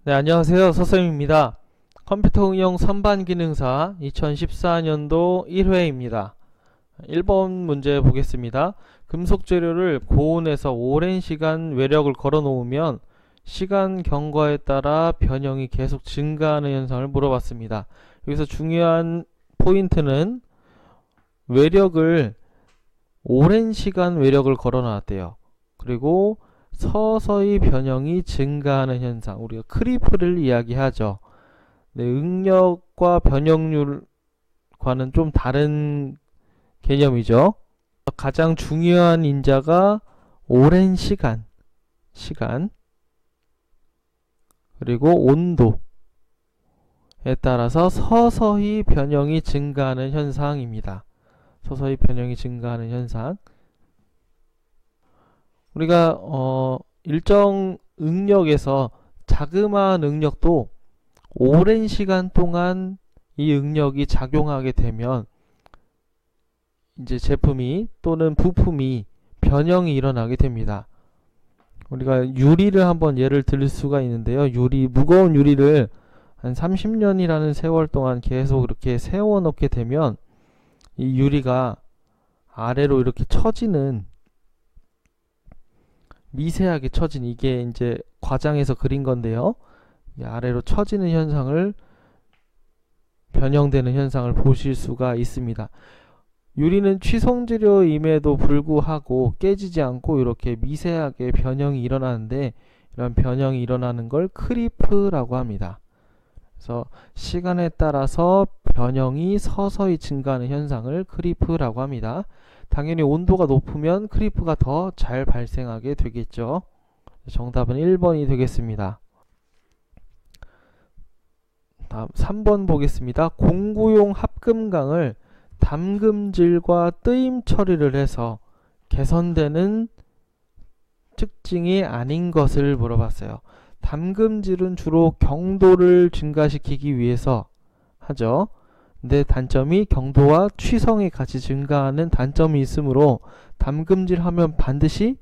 네, 안녕하세요. 서쌤입니다. 컴퓨터 응용 선반 기능사 2014년도 1회입니다. 1번 문제 보겠습니다. 금속 재료를 고온에서 오랜 시간 외력을 걸어 놓으면 시간 경과에 따라 변형이 계속 증가하는 현상을 물어봤습니다. 여기서 중요한 포인트는 외력을 오랜 시간 외력을 걸어 놨대요. 그리고 서서히 변형이 증가하는 현상, 우리가 크리프를 이야기하죠. 네, 응력과 변형률과는 좀 다른 개념이죠. 가장 중요한 인자가 오랜 시간 그리고 온도에 따라서 서서히 변형이 증가하는 현상입니다. 서서히 변형이 증가하는 현상. 우리가 일정 응력에서 자그마한 응력도 오랜 시간 동안 이 응력이 작용하게 되면 이제 제품이 또는 부품이 변형이 일어나게 됩니다. 우리가 유리를 한번 예를 들 수가 있는데요. 무거운 유리를 한 30년이라는 세월 동안 계속 이렇게 세워 놓게 되면 이 유리가 아래로 이렇게 처지는, 미세하게 처진, 이게 이제 과장해서 그린 건데요. 아래로 처지는 현상을, 변형되는 현상을 보실 수가 있습니다. 유리는 취성재료임에도 불구하고 깨지지 않고 이렇게 미세하게 변형이 일어나는데, 이런 변형이 일어나는 걸 크리프라고 합니다. 그래서 시간에 따라서 변형이 서서히 증가하는 현상을 크리프라고 합니다. 당연히 온도가 높으면 크리프가 더 잘 발생하게 되겠죠. 정답은 1번이 되겠습니다. 다음 3번 보겠습니다. 공구용 합금강을 담금질과 뜨임 처리를 해서 개선되는 특징이 아닌 것을 물어봤어요. 담금질은 주로 경도를 증가시키기 위해서 하죠. 근데 단점이 경도와 취성이 같이 증가하는 단점이 있으므로 담금질 하면 반드시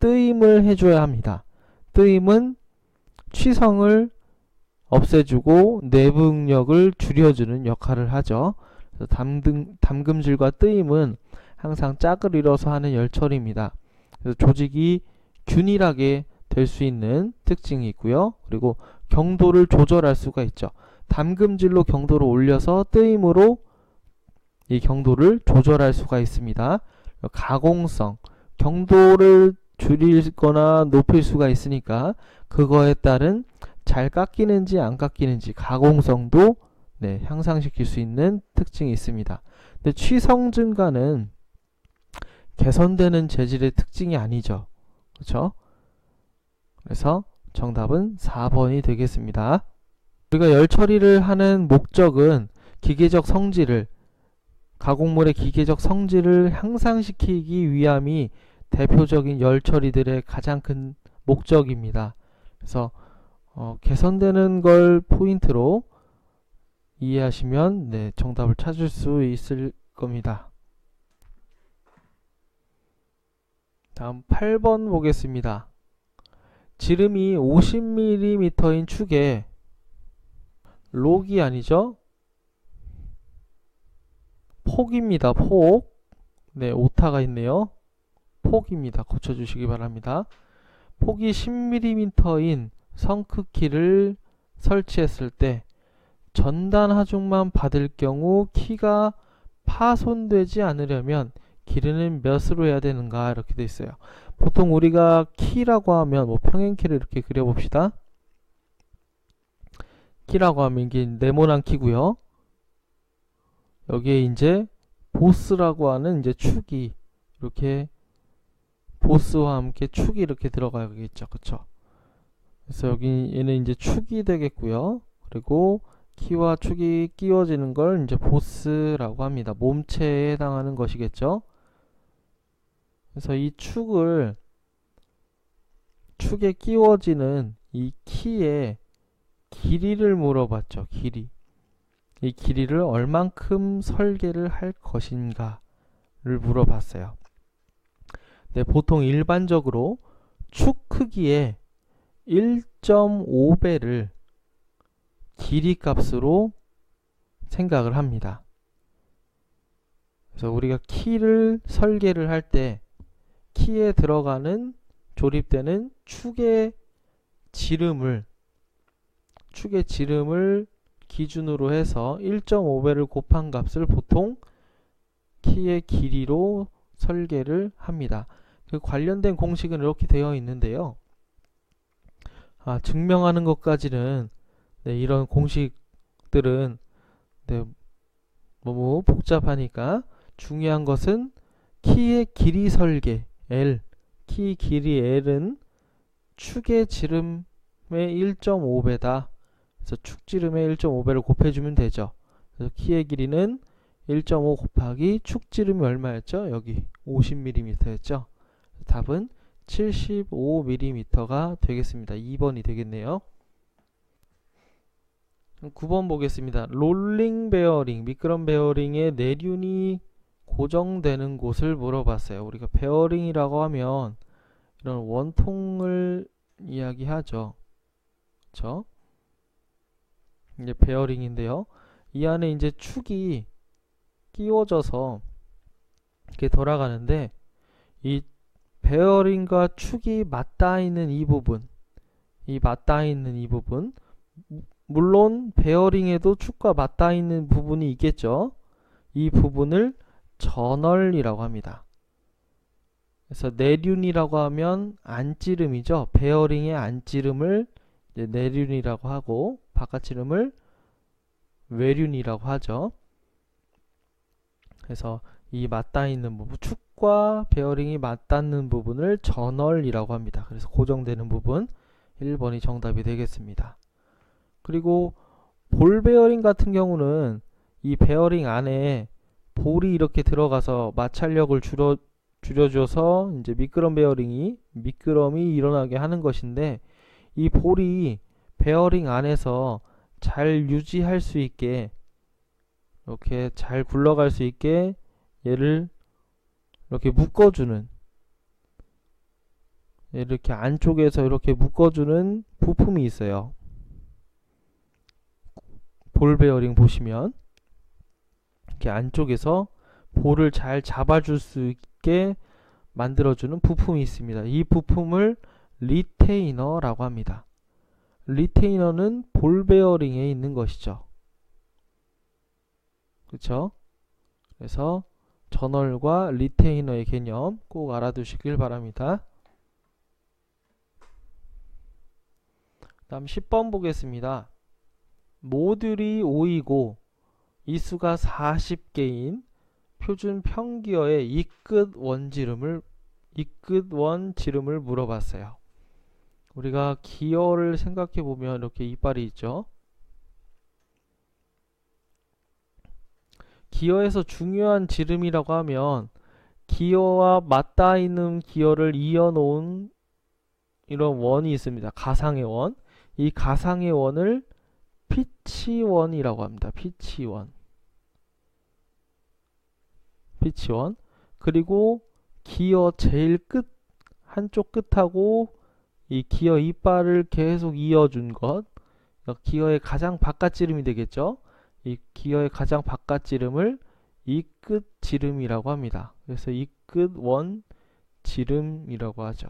뜨임을 해줘야 합니다. 뜨임은 취성을 없애주고 내부 응력을 줄여주는 역할을 하죠. 그래서 담금질과 뜨임은 항상 짝을 이뤄서 하는 열처리입니다. 그래서 조직이 균일하게 될 수 있는 특징이 있고요. 그리고 경도를 조절할 수가 있죠. 담금질로 경도를 올려서 뜨임으로 이 경도를 조절할 수가 있습니다. 가공성, 경도를 줄이거나 높일 수가 있으니까 그거에 따른 잘 깎이는지 안 깎이는지 가공성도 향상시킬 수 있는 특징이 있습니다. 근데 취성 증가는 개선되는 재질의 특징이 아니죠. 그렇죠? 그래서 정답은 4번이 되겠습니다. 우리가 열 처리를 하는 목적은 기계적 성질을, 가공물의 기계적 성질을 향상시키기 위함이 대표적인 열 처리들의 가장 큰 목적입니다. 그래서 개선되는 걸 포인트로 이해하시면 정답을 찾을 수 있을 겁니다. 다음 8번 보겠습니다. 지름이 50mm인 축에 록이 아니죠? 폭입니다. 폭. 오타가 있네요. 폭입니다. 고쳐주시기 바랍니다. 폭이 10mm인 성크키를 설치했을 때 전단 하중만 받을 경우 키가 파손되지 않으려면 길이는 몇으로 해야 되는가, 이렇게 돼 있어요. 보통 우리가 키라고 하면 평행키를 이렇게 그려봅시다. 키라고 하면 이게 네모난 키고요. 여기에 이제 보스라고 하는 이제 축이, 이렇게 보스와 함께 축이 이렇게 들어가겠죠. 그쵸? 그래서 여기 얘는 이제 축이 되겠고요. 그리고 키와 축이 끼워지는 걸 이제 보스라고 합니다. 몸체에 해당하는 것이겠죠. 그래서 이 축에 끼워지는 이 키의 길이를 물어봤죠. 이 길이를 얼만큼 설계를 할 것인가를 물어봤어요. 보통 일반적으로 축 크기에 1.5배를 길이 값으로 생각을 합니다. 그래서 우리가 키를 설계를 할 때 키에 들어가는 조립되는 축의 지름을 기준으로 해서 1.5배를 곱한 값을 보통 키의 길이로 설계를 합니다. 그 관련된 공식은 이렇게 되어 있는데요. 증명하는 것까지는 이런 공식들은 너무 복잡하니까 중요한 것은 키의 길이 설계 L, 키 길이 L은 축의 지름의 1.5배다. 그래서 축지름의 1.5배를 곱해주면 되죠. 그래서 키의 길이는 1.5 곱하기 축지름이 얼마였죠? 여기 50mm였죠. 답은 75mm가 되겠습니다. 2번이 되겠네요. 9번 보겠습니다. 롤링 베어링, 미끄럼 베어링의 내륜이 고정되는 곳을 물어봤어요. 우리가 베어링이라고 하면 이런 원통을 이야기하죠. 그렇죠? 이제 베어링인데요. 이 안에 이제 축이 끼워져서 이렇게 돌아가는데 이 베어링과 축이 맞닿아 있는 이 부분, 물론 베어링에도 축과 맞닿아 있는 부분이 있겠죠. 이 부분을 전월이라고 합니다. 그래서 내륜이라고 하면 안지름이죠. 베어링의 안지름을 이제 내륜이라고 하고 바깥지름을 외륜이라고 하죠. 그래서 이 맞닿아 있는 부분, 축과 베어링이 맞닿는 부분을 전월이라고 합니다. 그래서 고정되는 부분 1번이 정답이 되겠습니다. 그리고 볼 베어링 같은 경우는 이 베어링 안에 볼이 이렇게 들어가서 마찰력을 줄여줘서 이제 미끄럼이 일어나게 하는 것인데, 이 볼이 베어링 안에서 잘 유지할 수 있게, 이렇게 잘 굴러갈 수 있게 얘를 이렇게 묶어주는, 이렇게 안쪽에서 이렇게 묶어주는 부품이 있어요. 볼 베어링 보시면 이렇게 안쪽에서 볼을 잘 잡아줄 수 있게 만들어주는 부품이 있습니다. 이 부품을 리테이너라고 합니다. 리테이너는 볼 베어링에 있는 것이죠. 그렇죠? 그래서 전월과 리테이너의 개념 꼭 알아두시길 바랍니다. 다음 10번 보겠습니다. 모듈이 5이고 이수가 40개인 표준 평기어의 이끝원 지름을 물어봤어요. 우리가 기어를 생각해 보면 이렇게 이빨이 있죠. 기어에서 중요한 지름이라고 하면 기어와 맞닿아 있는 기어를 이어놓은 이런 원이 있습니다. 가상의 원. 이 가상의 원을 피치원이라고 합니다. 피치원. 그리고 기어 제일 끝, 한쪽 끝하고 이 기어 이빨을 계속 이어준 것, 기어의 가장 바깥지름이 되겠죠. 이 기어의 가장 바깥지름을 이끝 지름이라고 합니다. 그래서 이끝 원 지름이라고 하죠.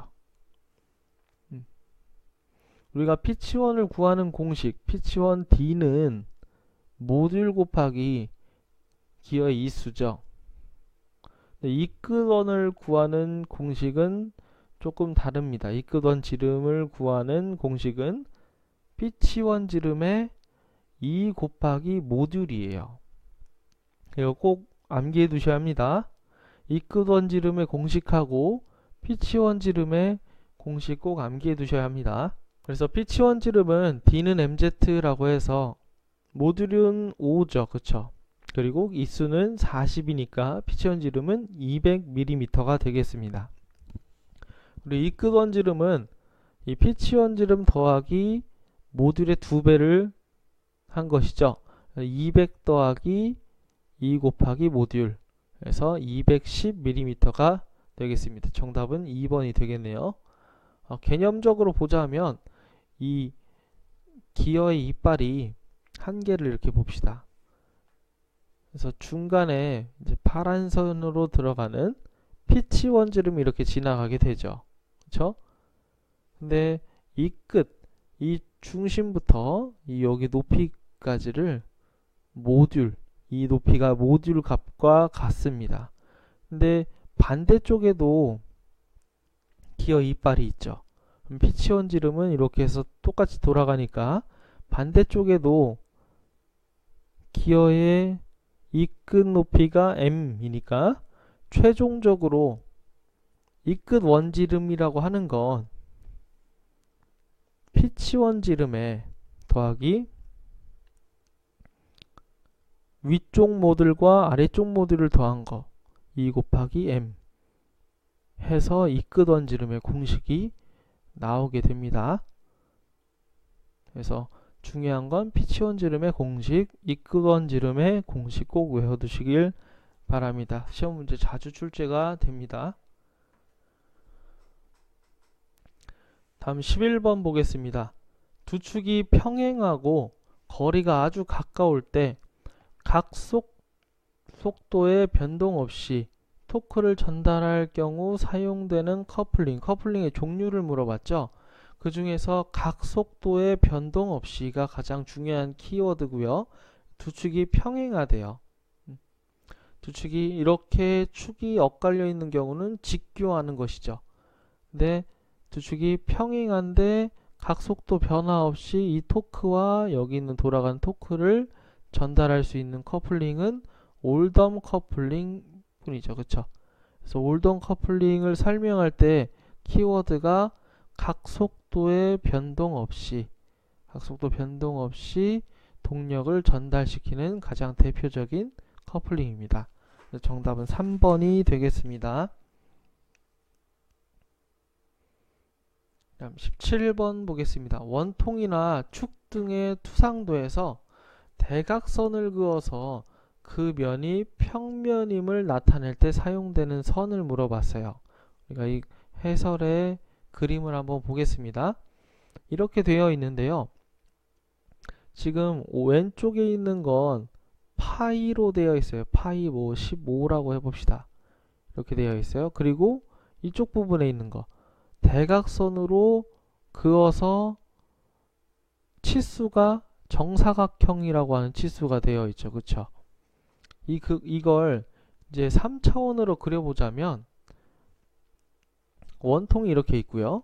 우리가 피치원을 구하는 공식, 피치원 D는 모듈 곱하기 기어의 이수죠. 이끝원을 구하는 공식은 조금 다릅니다. 이끝원 지름을 구하는 공식은 피치원 지름의 2 곱하기 모듈이에요. 이거 꼭 암기해 두셔야 합니다. 이끝원 지름의 공식하고 피치원 지름의 공식 꼭 암기해 두셔야 합니다. 그래서 피치원 지름은 D는 MZ라고 해서 모듈은 5죠. 그쵸? 그리고 이수는 40이니까 피치원 지름은 200mm가 되겠습니다. 그리고 이끝원 지름은 이 피치원 지름 더하기 모듈의 2배를 한 것이죠. 200 더하기 2 곱하기 모듈, 그래서 210mm가 되겠습니다. 정답은 2번이 되겠네요. 개념적으로 보자면 이 기어의 이빨이 한 개를 이렇게 봅시다. 그래서 중간에 이제 파란 선으로 들어가는 피치 원지름이 이렇게 지나가게 되죠. 그쵸? 근데 이 끝, 이 중심부터 이 여기 높이까지를 이 높이가 모듈 값과 같습니다. 근데 반대쪽에도 기어 이빨이 있죠. 그럼 피치 원지름은 이렇게 해서 똑같이 돌아가니까 반대쪽에도 기어의 이 끝 높이가 m이니까 최종적으로 이 끝 원지름이라고 하는 건 피치 원지름에 더하기 위쪽 모듈과 아래쪽 모듈을 더한 거 2 곱하기 m 해서 이 끝 원지름의 공식이 나오게 됩니다. 그래서 중요한 건 피치 원지름의 공식, 이 끝 원지름의 공식 꼭 외워두시길 바랍니다. 시험 문제 자주 출제가 됩니다. 다음 11번 보겠습니다. 두 축이 평행하고 거리가 아주 가까울 때 각 속도의 변동 없이 토크를 전달할 경우 사용되는 커플링의 종류를 물어봤죠. 그 중에서 각 속도의 변동 없이가 가장 중요한 키워드고요. 두 축이 평행하대요. 두 축이 이렇게 축이 엇갈려 있는 경우는 직교하는 것이죠. 근데 두 축이 평행한데 각 속도 변화 없이 이 토크와 여기 있는 돌아가는 토크를 전달할 수 있는 커플링은 올덤 커플링 뿐이죠. 그쵸? 그래서 올덤 커플링을 설명할 때 키워드가 각 속도의 변동 없이 동력을 전달시키는 가장 대표적인 커플링입니다. 정답은 3번이 되겠습니다. 다음 17번 보겠습니다. 원통이나 축 등의 투상도에서 대각선을 그어서 그 면이 평면임을 나타낼 때 사용되는 선을 물어봤어요. 그러니까 이 해설의 그림을 한번 보겠습니다. 이렇게 되어 있는데요. 지금 왼쪽에 있는 건 파이로 되어 있어요. 파이 15라고 해봅시다. 이렇게 되어 있어요. 그리고 이쪽 부분에 있는 거 대각선으로 그어서 치수가 정사각형이라고 하는 치수가 되어 있죠. 그쵸? 이걸 이제 3차원으로 그려보자면 원통이 이렇게 있고요.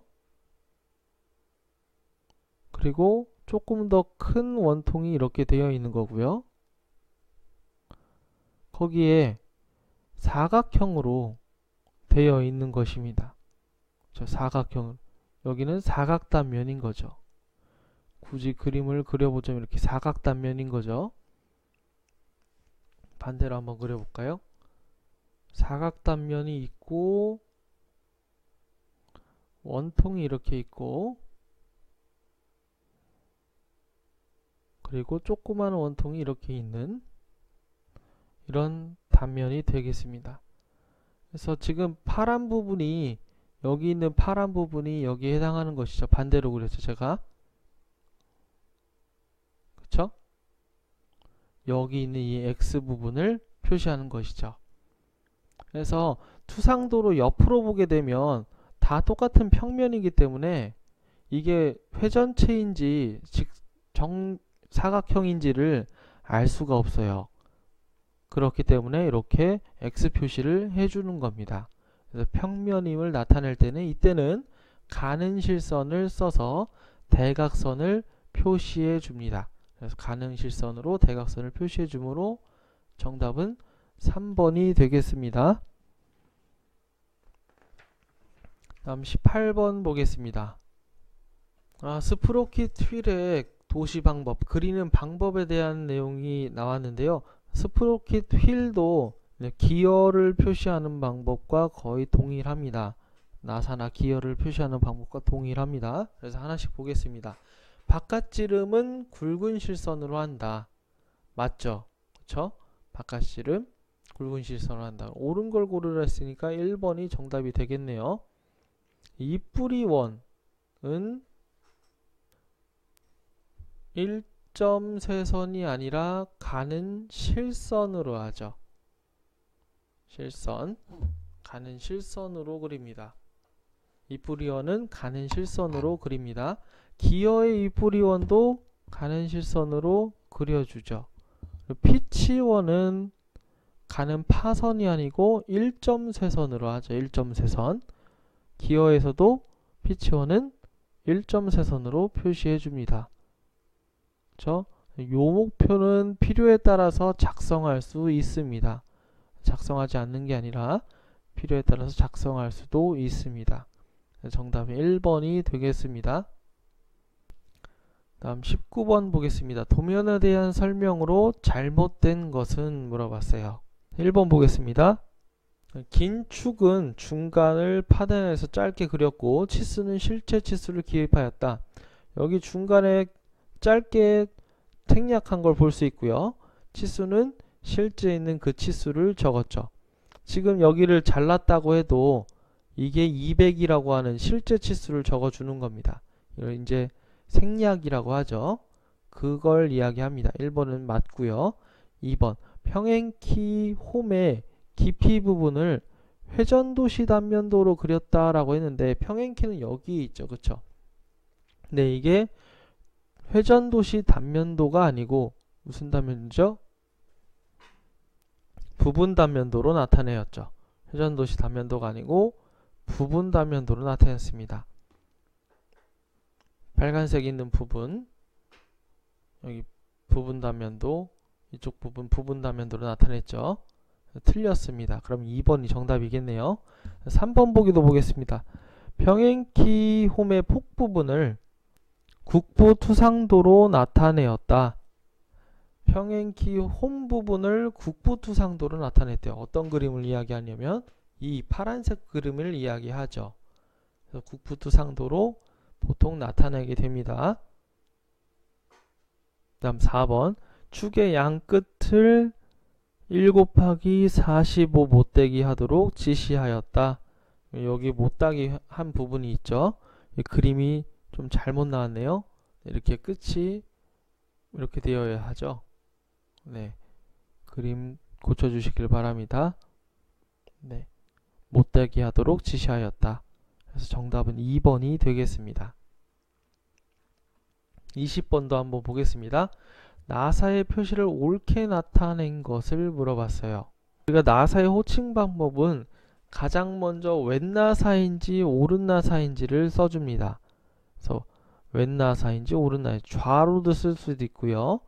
그리고 조금 더 큰 원통이 이렇게 되어 있는 거고요. 거기에 사각형으로 되어 있는 것입니다. 사각형, 여기는 사각단면인 거죠. 굳이 그림을 그려보자면 이렇게 사각단면인 거죠. 반대로 한번 그려볼까요? 사각단면이 있고 원통이 이렇게 있고 그리고 조그마한 원통이 이렇게 있는 이런 단면이 되겠습니다. 그래서 지금 파란 부분이 여기 있는 파란 부분이 여기에 해당하는 것이죠. 반대로 그렸죠. 제가 그쵸? 여기 있는 이 X 부분을 표시하는 것이죠. 그래서 투상도로 옆으로 보게 되면 다 똑같은 평면이기 때문에 이게 회전체인지 사각형인지를 알 수가 없어요. 그렇기 때문에 이렇게 X 표시를 해주는 겁니다. 그래서 평면임을 나타낼 때는 이때는 가능실선을 써서 대각선을 표시해 줍니다. 그래서 가능실선으로 대각선을 표시해 주므로 정답은 3번이 되겠습니다. 다음 18번 보겠습니다. 스프로킷 휠의 도시 방법, 그리는 방법에 대한 내용이 나왔는데요. 스프로킷 휠도 기어를 표시하는 방법과 거의 동일합니다. 나사나 기어를 표시하는 방법과 동일합니다. 그래서 하나씩 보겠습니다. 바깥지름은 굵은 실선으로 한다. 맞죠? 그쵸? 바깥지름 굵은 실선으로 한다. 옳은 걸 고르라 했으니까 1번이 정답이 되겠네요. 이 뿌리원은 일점세선이 아니라 가는 실선으로 하죠. 실선. 가는 실선으로 그립니다. 윗부리원은 가는 실선으로 그립니다. 기어의 윗부리원도 가는 실선으로 그려주죠. 피치원은 가는 파선이 아니고 일점세선으로 하죠. 일점세선. 기어에서도 피치원은 일점세선으로 표시해 줍니다. 그렇죠? 요 목표는 필요에 따라서 작성할 수 있습니다. 작성하지 않는 게 아니라 필요에 따라서 작성할 수도 있습니다. 정답은 1번이 되겠습니다. 다음 19번 보겠습니다. 도면에 대한 설명으로 잘못된 것은 물어봤어요. 1번 보겠습니다. 긴 축은 중간을 파단에서 짧게 그렸고 치수는 실제 치수를 기입하였다. 여기 중간에 짧게 생략한 걸 볼 수 있고요. 치수는 실제 있는 그 치수를 적었죠. 지금 여기를 잘랐다고 해도 이게 200이라고 하는 실제 치수를 적어주는 겁니다. 이걸 이제 생략이라고 하죠. 그걸 이야기합니다. 1번은 맞고요. 2번 평행키 홈의 깊이 부분을 회전도시 단면도로 그렸다라고 했는데 평행키는 여기 있죠. 그쵸? 근데 이게 회전도시 단면도가 아니고 무슨 단면도죠? 부분 단면도로 나타내었죠. 회전도시 단면도가 아니고 부분 단면도로 나타냈습니다. 빨간색 있는 부분, 여기 부분 단면도, 이쪽 부분 부분 단면도로 나타냈죠. 틀렸습니다. 그럼 2번이 정답이겠네요. 3번 보기도 보겠습니다. 평행키 홈의 폭 부분을 국부투상도로 나타내었다. 평행키 홈 부분을 국부투상도로 나타냈대요. 어떤 그림을 이야기하냐면 이 파란색 그림을 이야기하죠. 그래서 국부투상도로 보통 나타내게 됩니다. 그 다음 4번 축의 양 끝을 1 곱하기 45 못되기 하도록 지시하였다. 여기 못되기 한 부분이 있죠. 이 그림이 좀 잘못 나왔네요. 이렇게 끝이 이렇게 되어야 하죠. 네, 그림 고쳐주시길 바랍니다. 네, 못되게 하도록 지시하였다. 그래서 정답은 2번이 되겠습니다. 20번도 한번 보겠습니다. 나사의 표시를 옳게 나타낸 것을 물어봤어요. 우리가 나사의 호칭 방법은 가장 먼저 왼 나사인지 오른 나사인지를 써줍니다. 그래서 왼 나사인지 오른 나사인지 좌로도 쓸 수도 있고요.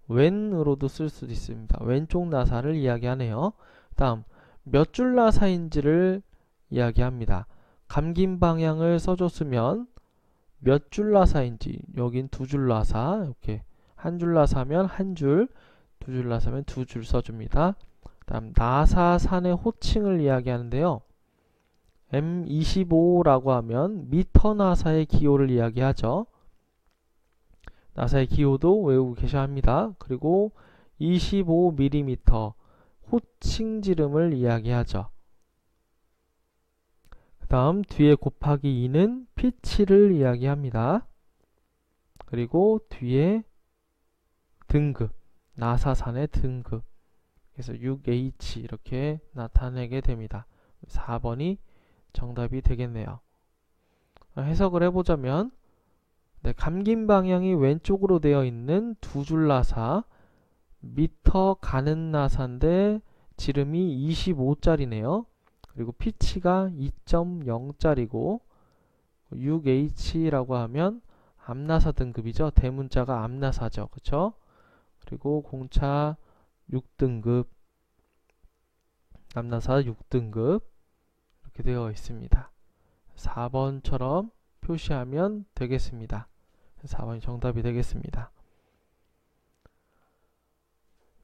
왼으로도 쓸 수도 있습니다. 왼쪽 나사를 이야기하네요. 다음 몇 줄 나사인지를 이야기합니다. 감긴 방향을 써줬으면 몇 줄 나사인지, 여긴 두 줄 나사, 이렇게 한 줄 나사면 한 줄, 두 줄 나사면 두 줄 써줍니다. 다음 나사산의 호칭을 이야기하는데요. M25라고 하면 미터 나사의 기호를 이야기하죠. 나사의 기호도 외우고 계셔야 합니다. 그리고 25mm 호칭 지름을 이야기하죠. 그 다음 뒤에 곱하기 2는 피치를 이야기합니다. 그리고 뒤에 등급, 나사산의 등급, 그래서 6H 이렇게 나타내게 됩니다. 4번이 정답이 되겠네요. 해석을 해보자면 네, 감긴 방향이 왼쪽으로 되어 있는 두 줄 나사, 미터 가는 나사인데 지름이 25짜리네요. 그리고 피치가 2.0짜리고 6H라고 하면 앞나사 등급이죠. 대문자가 앞나사죠. 그쵸? 그리고 공차 6등급, 앞나사 6등급 이렇게 되어 있습니다. 4번처럼 표시하면 되겠습니다. 4번이 정답이 되겠습니다.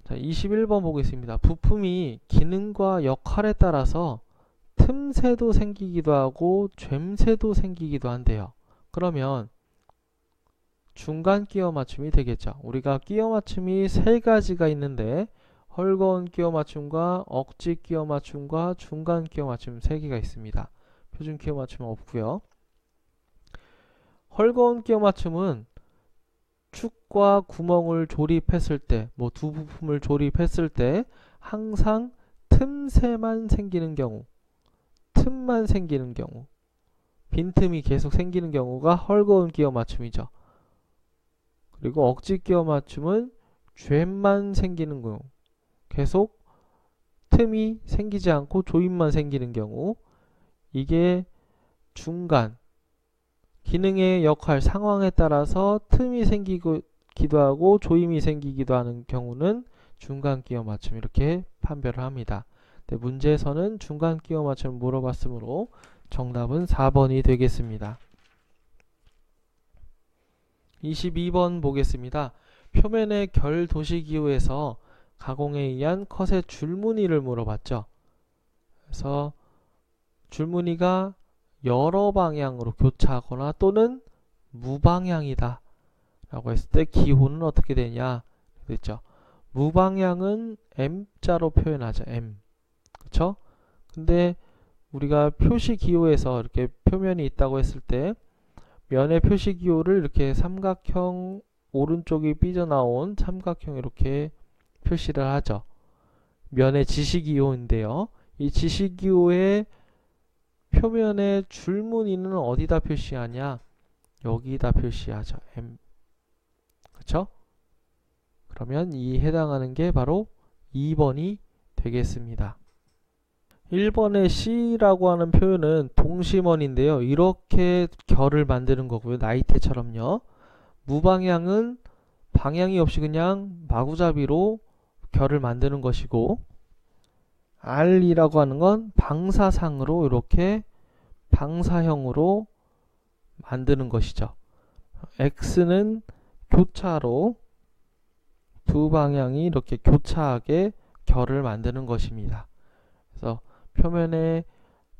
자, 21번 보겠습니다. 부품이 기능과 역할에 따라서 틈새도 생기기도 하고 죬새도 생기기도 한대요. 그러면 중간 끼워 맞춤이 되겠죠. 우리가 끼워 맞춤이 세 가지가 있는데 헐거운 끼워 맞춤과 억지 끼워 맞춤과 중간 끼워 맞춤 세 개가 있습니다. 표준 끼워 맞춤은 없고요. 헐거운 끼워 맞춤은 축과 구멍을 조립했을 때, 뭐 두 부품을 조립했을 때 항상 틈새만 생기는 경우, 틈만 생기는 경우, 빈틈이 계속 생기는 경우가 헐거운 끼워 맞춤이죠. 그리고 억지 끼워 맞춤은 죗만 생기는 경우, 계속 틈이 생기지 않고 조임만 생기는 경우, 이게 중간, 기능의 역할, 상황에 따라서 틈이 생기기도 하고 조임이 생기기도 하는 경우는 중간 끼워 맞춤, 이렇게 판별을 합니다. 문제에서는 중간 끼워 맞춤을 물어봤으므로 정답은 4번이 되겠습니다. 22번 보겠습니다. 표면의 결 도시기호에서 가공에 의한 컷의 줄무늬를 물어봤죠. 그래서 줄무늬가 여러 방향으로 교차하거나 또는 무방향이다 라고 했을 때 기호는 어떻게 되냐 그랬죠. 무방향은 M자로 표현하죠. M. 그쵸? 근데 우리가 표시 기호에서 이렇게 표면이 있다고 했을 때 면의 표시 기호를 이렇게 삼각형, 오른쪽이 삐져나온 삼각형 이렇게 표시를 하죠. 면의 지시기호인데요. 이 지시기호의 표면의 줄무늬는 어디다 표시하냐? 여기다 표시하죠. M. 그쵸? 그러면 이 해당하는 게 바로 2번이 되겠습니다. 1번의 C라고 하는 표현은 동심원인데요. 이렇게 결을 만드는 거고요. 나이테처럼요. 무방향은 방향이 없이 그냥 마구잡이로 결을 만드는 것이고, R이라고 하는 건 방사상으로 이렇게 방사형으로 만드는 것이죠. X는 교차로 두 방향이 이렇게 교차하게 결을 만드는 것입니다. 그래서 표면의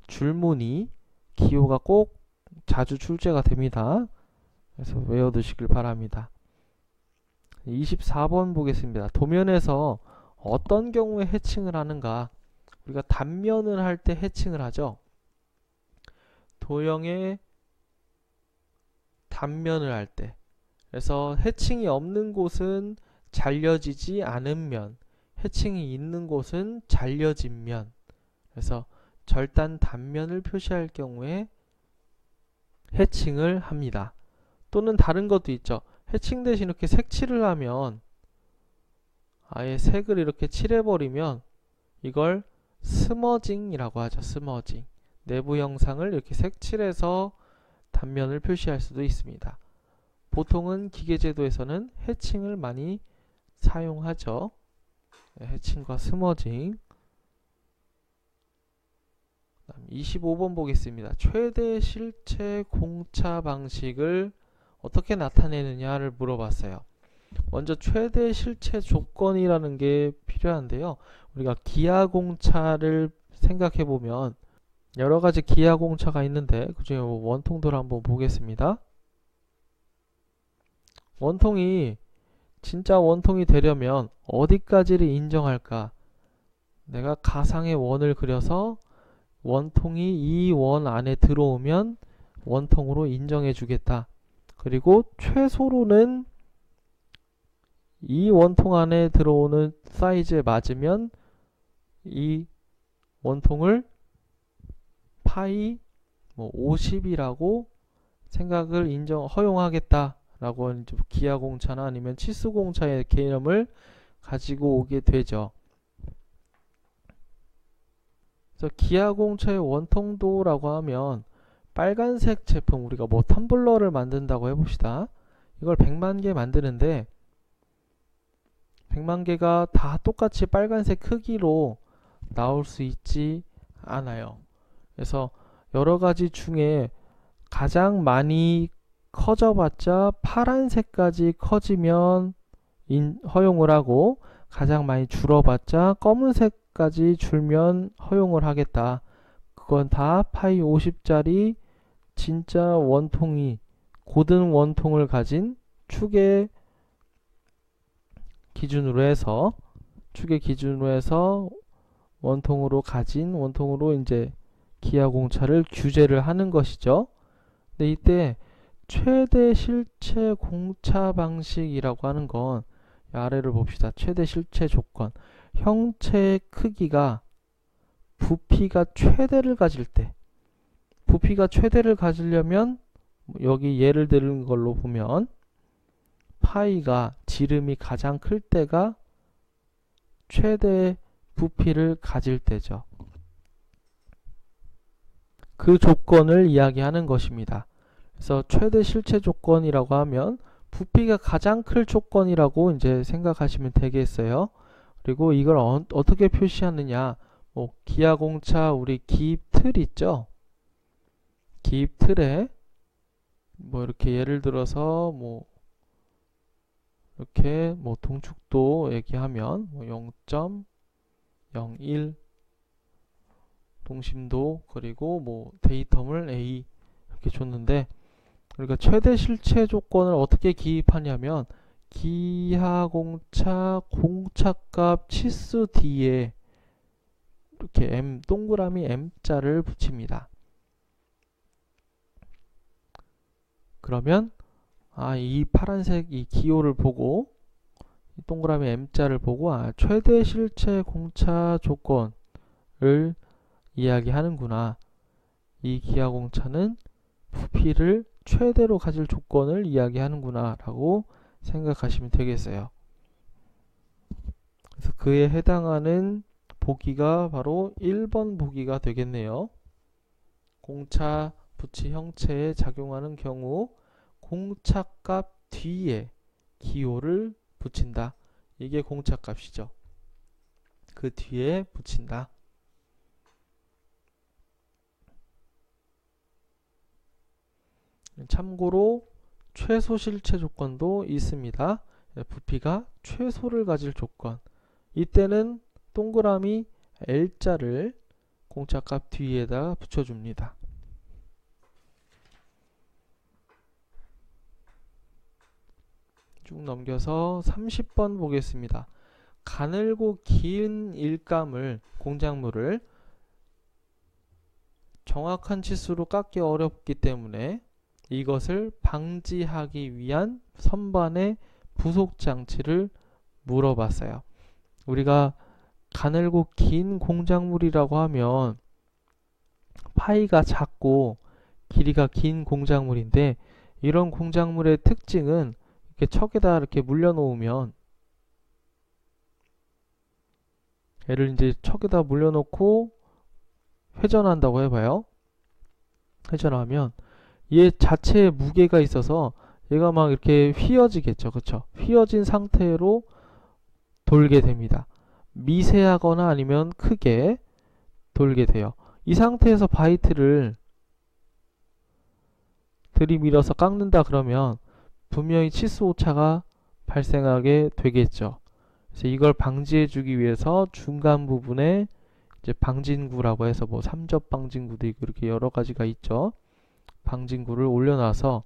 줄무늬, 기호가 꼭 자주 출제가 됩니다. 그래서 외워두시길 바랍니다. 24번 보겠습니다. 도면에서 어떤 경우에 해칭을 하는가? 우리가 단면을 할 때 해칭을 하죠. 도형의 단면을 할 때. 그래서 해칭이 없는 곳은 잘려지지 않은 면, 해칭이 있는 곳은 잘려진 면. 그래서 절단 단면을 표시할 경우에 해칭을 합니다. 또는 다른 것도 있죠. 해칭 대신 이렇게 색칠을 하면, 아예 색을 이렇게 칠해버리면 이걸 스머징이라고 하죠. 스머징. 내부 형상을 이렇게 색칠해서 단면을 표시할 수도 있습니다. 보통은 기계제도에서는 해칭을 많이 사용하죠. 해칭과 스머징. 25번 보겠습니다. 최대 실체 공차 방식을 어떻게 나타내느냐를 물어봤어요. 먼저 최대 실체 조건이라는 게 필요한데요. 우리가 기하공차를 생각해 보면 여러 가지 기하공차가 있는데 그중에 원통도를 한번 보겠습니다. 원통이 진짜 원통이 되려면 어디까지를 인정할까? 내가 가상의 원을 그려서 원통이 이 원 안에 들어오면 원통으로 인정해 주겠다. 그리고 최소로는 이 원통 안에 들어오는 사이즈에 맞으면 이 원통을 파이 50이라고 생각을 허용하겠다 라고 기하공차나 아니면 치수공차의 개념을 가지고 오게 되죠. 그래서 기하공차의 원통도라고 하면 빨간색 제품, 우리가 텀블러를 만든다고 해봅시다. 이걸 100만 개 만드는데 100만 개가 다 똑같이 빨간색 크기로 나올 수 있지 않아요. 그래서 여러 가지 중에 가장 많이 커져봤자 파란색까지 커지면 허용을 하고, 가장 많이 줄어봤자 검은색까지 줄면 허용을 하겠다. 그건 다 파이 50짜리 진짜 원통이, 고든 원통을 가진 축의 기준으로 해서 원통으로 이제 기하공차를 규제를 하는 것이죠. 근데 이때 최대 실체 공차 방식이라고 하는 건 아래를 봅시다. 최대 실체 조건. 형체의 크기가 부피가 최대를 가질 때, 부피가 최대를 가지려면 여기 예를 드는 걸로 보면 파이가 지름이 가장 클 때가 최대 부피를 가질 때죠. 그 조건을 이야기하는 것입니다. 그래서 최대 실체 조건이라고 하면 부피가 가장 클 조건이라고 이제 생각하시면 되겠어요. 그리고 이걸 어떻게 표시하느냐, 뭐 기하공차 우리 기입 틀 있죠. 기입 틀에 뭐 이렇게 예를 들어서 뭐 이렇게 뭐 동축도 얘기하면 뭐 0.01 동심도, 그리고 뭐 데이텀을 A 이렇게 줬는데, 그러니까 최대 실체 조건을 어떻게 기입하냐면 기하공차 공차값 치수 D에 이렇게 M 동그라미 M자를 붙입니다. 그러면 이 파란색 이 기호를 보고 이 동그라미 M자를 보고 최대 실체 공차 조건을 이야기하는구나. 이 기하공차는 부피를 최대로 가질 조건을 이야기하는구나 라고 생각하시면 되겠어요. 그래서 그에 해당하는 보기가 바로 1번 보기가 되겠네요. 공차 부치 형체에 작용하는 경우 공차값 뒤에 기호를 붙인다. 이게 공차값이죠. 그 뒤에 붙인다. 참고로 최소 실체 조건도 있습니다. 부피가 최소를 가질 조건. 이때는 동그라미 L자를 공차값 뒤에다 붙여줍니다. 쭉 넘겨서 30번 보겠습니다. 가늘고 긴 일감을, 공작물을 정확한 치수로 깎기 어렵기 때문에 이것을 방지하기 위한 선반의 부속 장치를 물어봤어요. 우리가 가늘고 긴 공작물이라고 하면 파이가 작고 길이가 긴 공작물인데, 이런 공작물의 특징은 이렇게 척에다 이렇게 물려 놓으면, 얘를 이제 척에다 물려 놓고 회전한다고 해봐요. 회전하면 얘 자체에 무게가 있어서 얘가 막 이렇게 휘어지겠죠. 그쵸? 휘어진 상태로 돌게 됩니다. 미세하거나 아니면 크게 돌게 돼요. 이 상태에서 바이트를 들이밀어서 깎는다 그러면 분명히 치수 오차가 발생하게 되겠죠. 그래서 이걸 방지해 주기 위해서 중간 부분에 이제 방진구라고 해서 뭐 삼접 방진구도 있고 이렇게 여러 가지가 있죠. 방진구를 올려놔서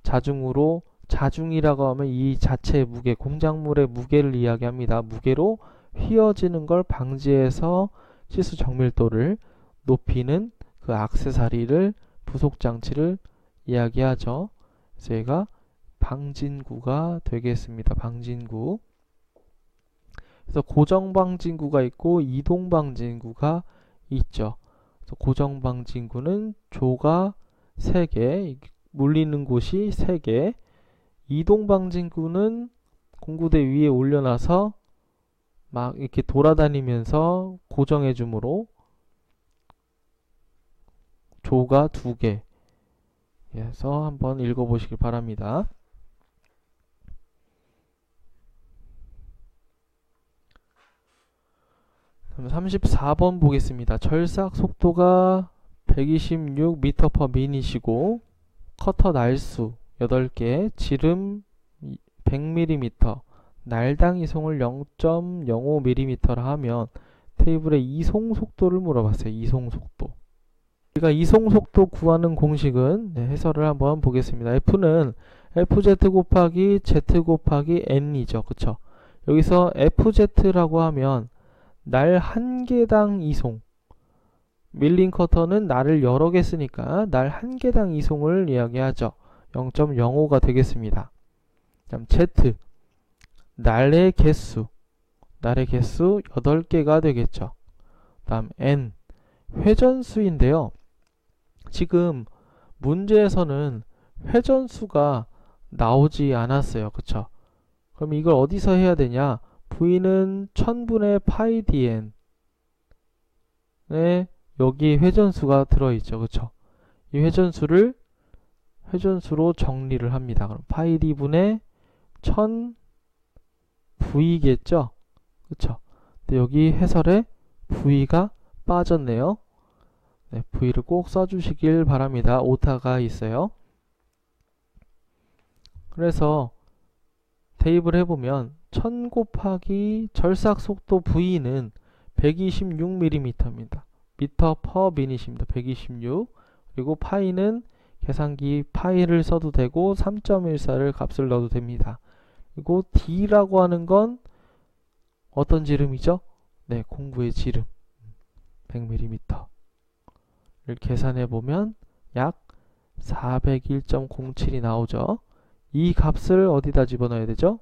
자중으로, 자중이라고 하면 이 자체의 무게, 공작물의 무게를 이야기합니다. 무게로 휘어지는 걸 방지해서 치수 정밀도를 높이는 그 액세서리를, 부속 장치를 이야기하죠. 그래서 얘가 방진구가 되겠습니다. 방진구. 그래서 고정 방진구가 있고 이동 방진구가 있죠. 그래서 고정 방진구는 조가 3개, 물리는 곳이 3개. 이동 방진구는 공구대 위에 올려놔서 막 이렇게 돌아다니면서 고정해 주므로 조가 2개. 그래서 한번 읽어보시길 바랍니다. 그럼 34번 보겠습니다. 절삭 속도가 126m/min이시고 커터 날수 8개, 지름 100mm, 날당 이송을 0.05mm라 하면 테이블에 이송 속도를 물어봤어요. 이송 속도. 우리가 이송 속도 구하는 공식은 해설을 한번 보겠습니다. F는 FZ 곱하기 Z 곱하기 N이죠. 그쵸? 여기서 FZ라고 하면 날 한 개당 이송, 밀링 커터는 날을 여러 개 쓰니까 날 한 개당 이송을 이야기하죠. 0.05가 되겠습니다. 다음 Z, 날의 개수 8개가 되겠죠. 다음 N, 회전수인데요. 지금 문제에서는 회전수가 나오지 않았어요. 그쵸? 그럼 이걸 어디서 해야 되냐? V는 1000분의 파이 dn에 여기 회전수가 들어있죠. 그쵸? 이 회전수를 회전수로 정리를 합니다. 그럼 파이 d분의 1000 V겠죠? 그쵸? 근데 여기 해설에 V가 빠졌네요. 네, V를 꼭 써주시길 바랍니다. 오타가 있어요. 그래서 대입을 해보면 1000 곱하기 절삭 속도 V는 126mm입니다. 미터 퍼 미닛입니다. 126. 그리고 파이는 계산기 파이를 써도 되고 3.14를 값을 넣어도 됩니다. 그리고 D라고 하는 건 어떤 지름이죠? 네, 공구의 지름 100mm 를 계산해 보면 약 401.07이 나오죠. 이 값을 어디다 집어넣어야 되죠?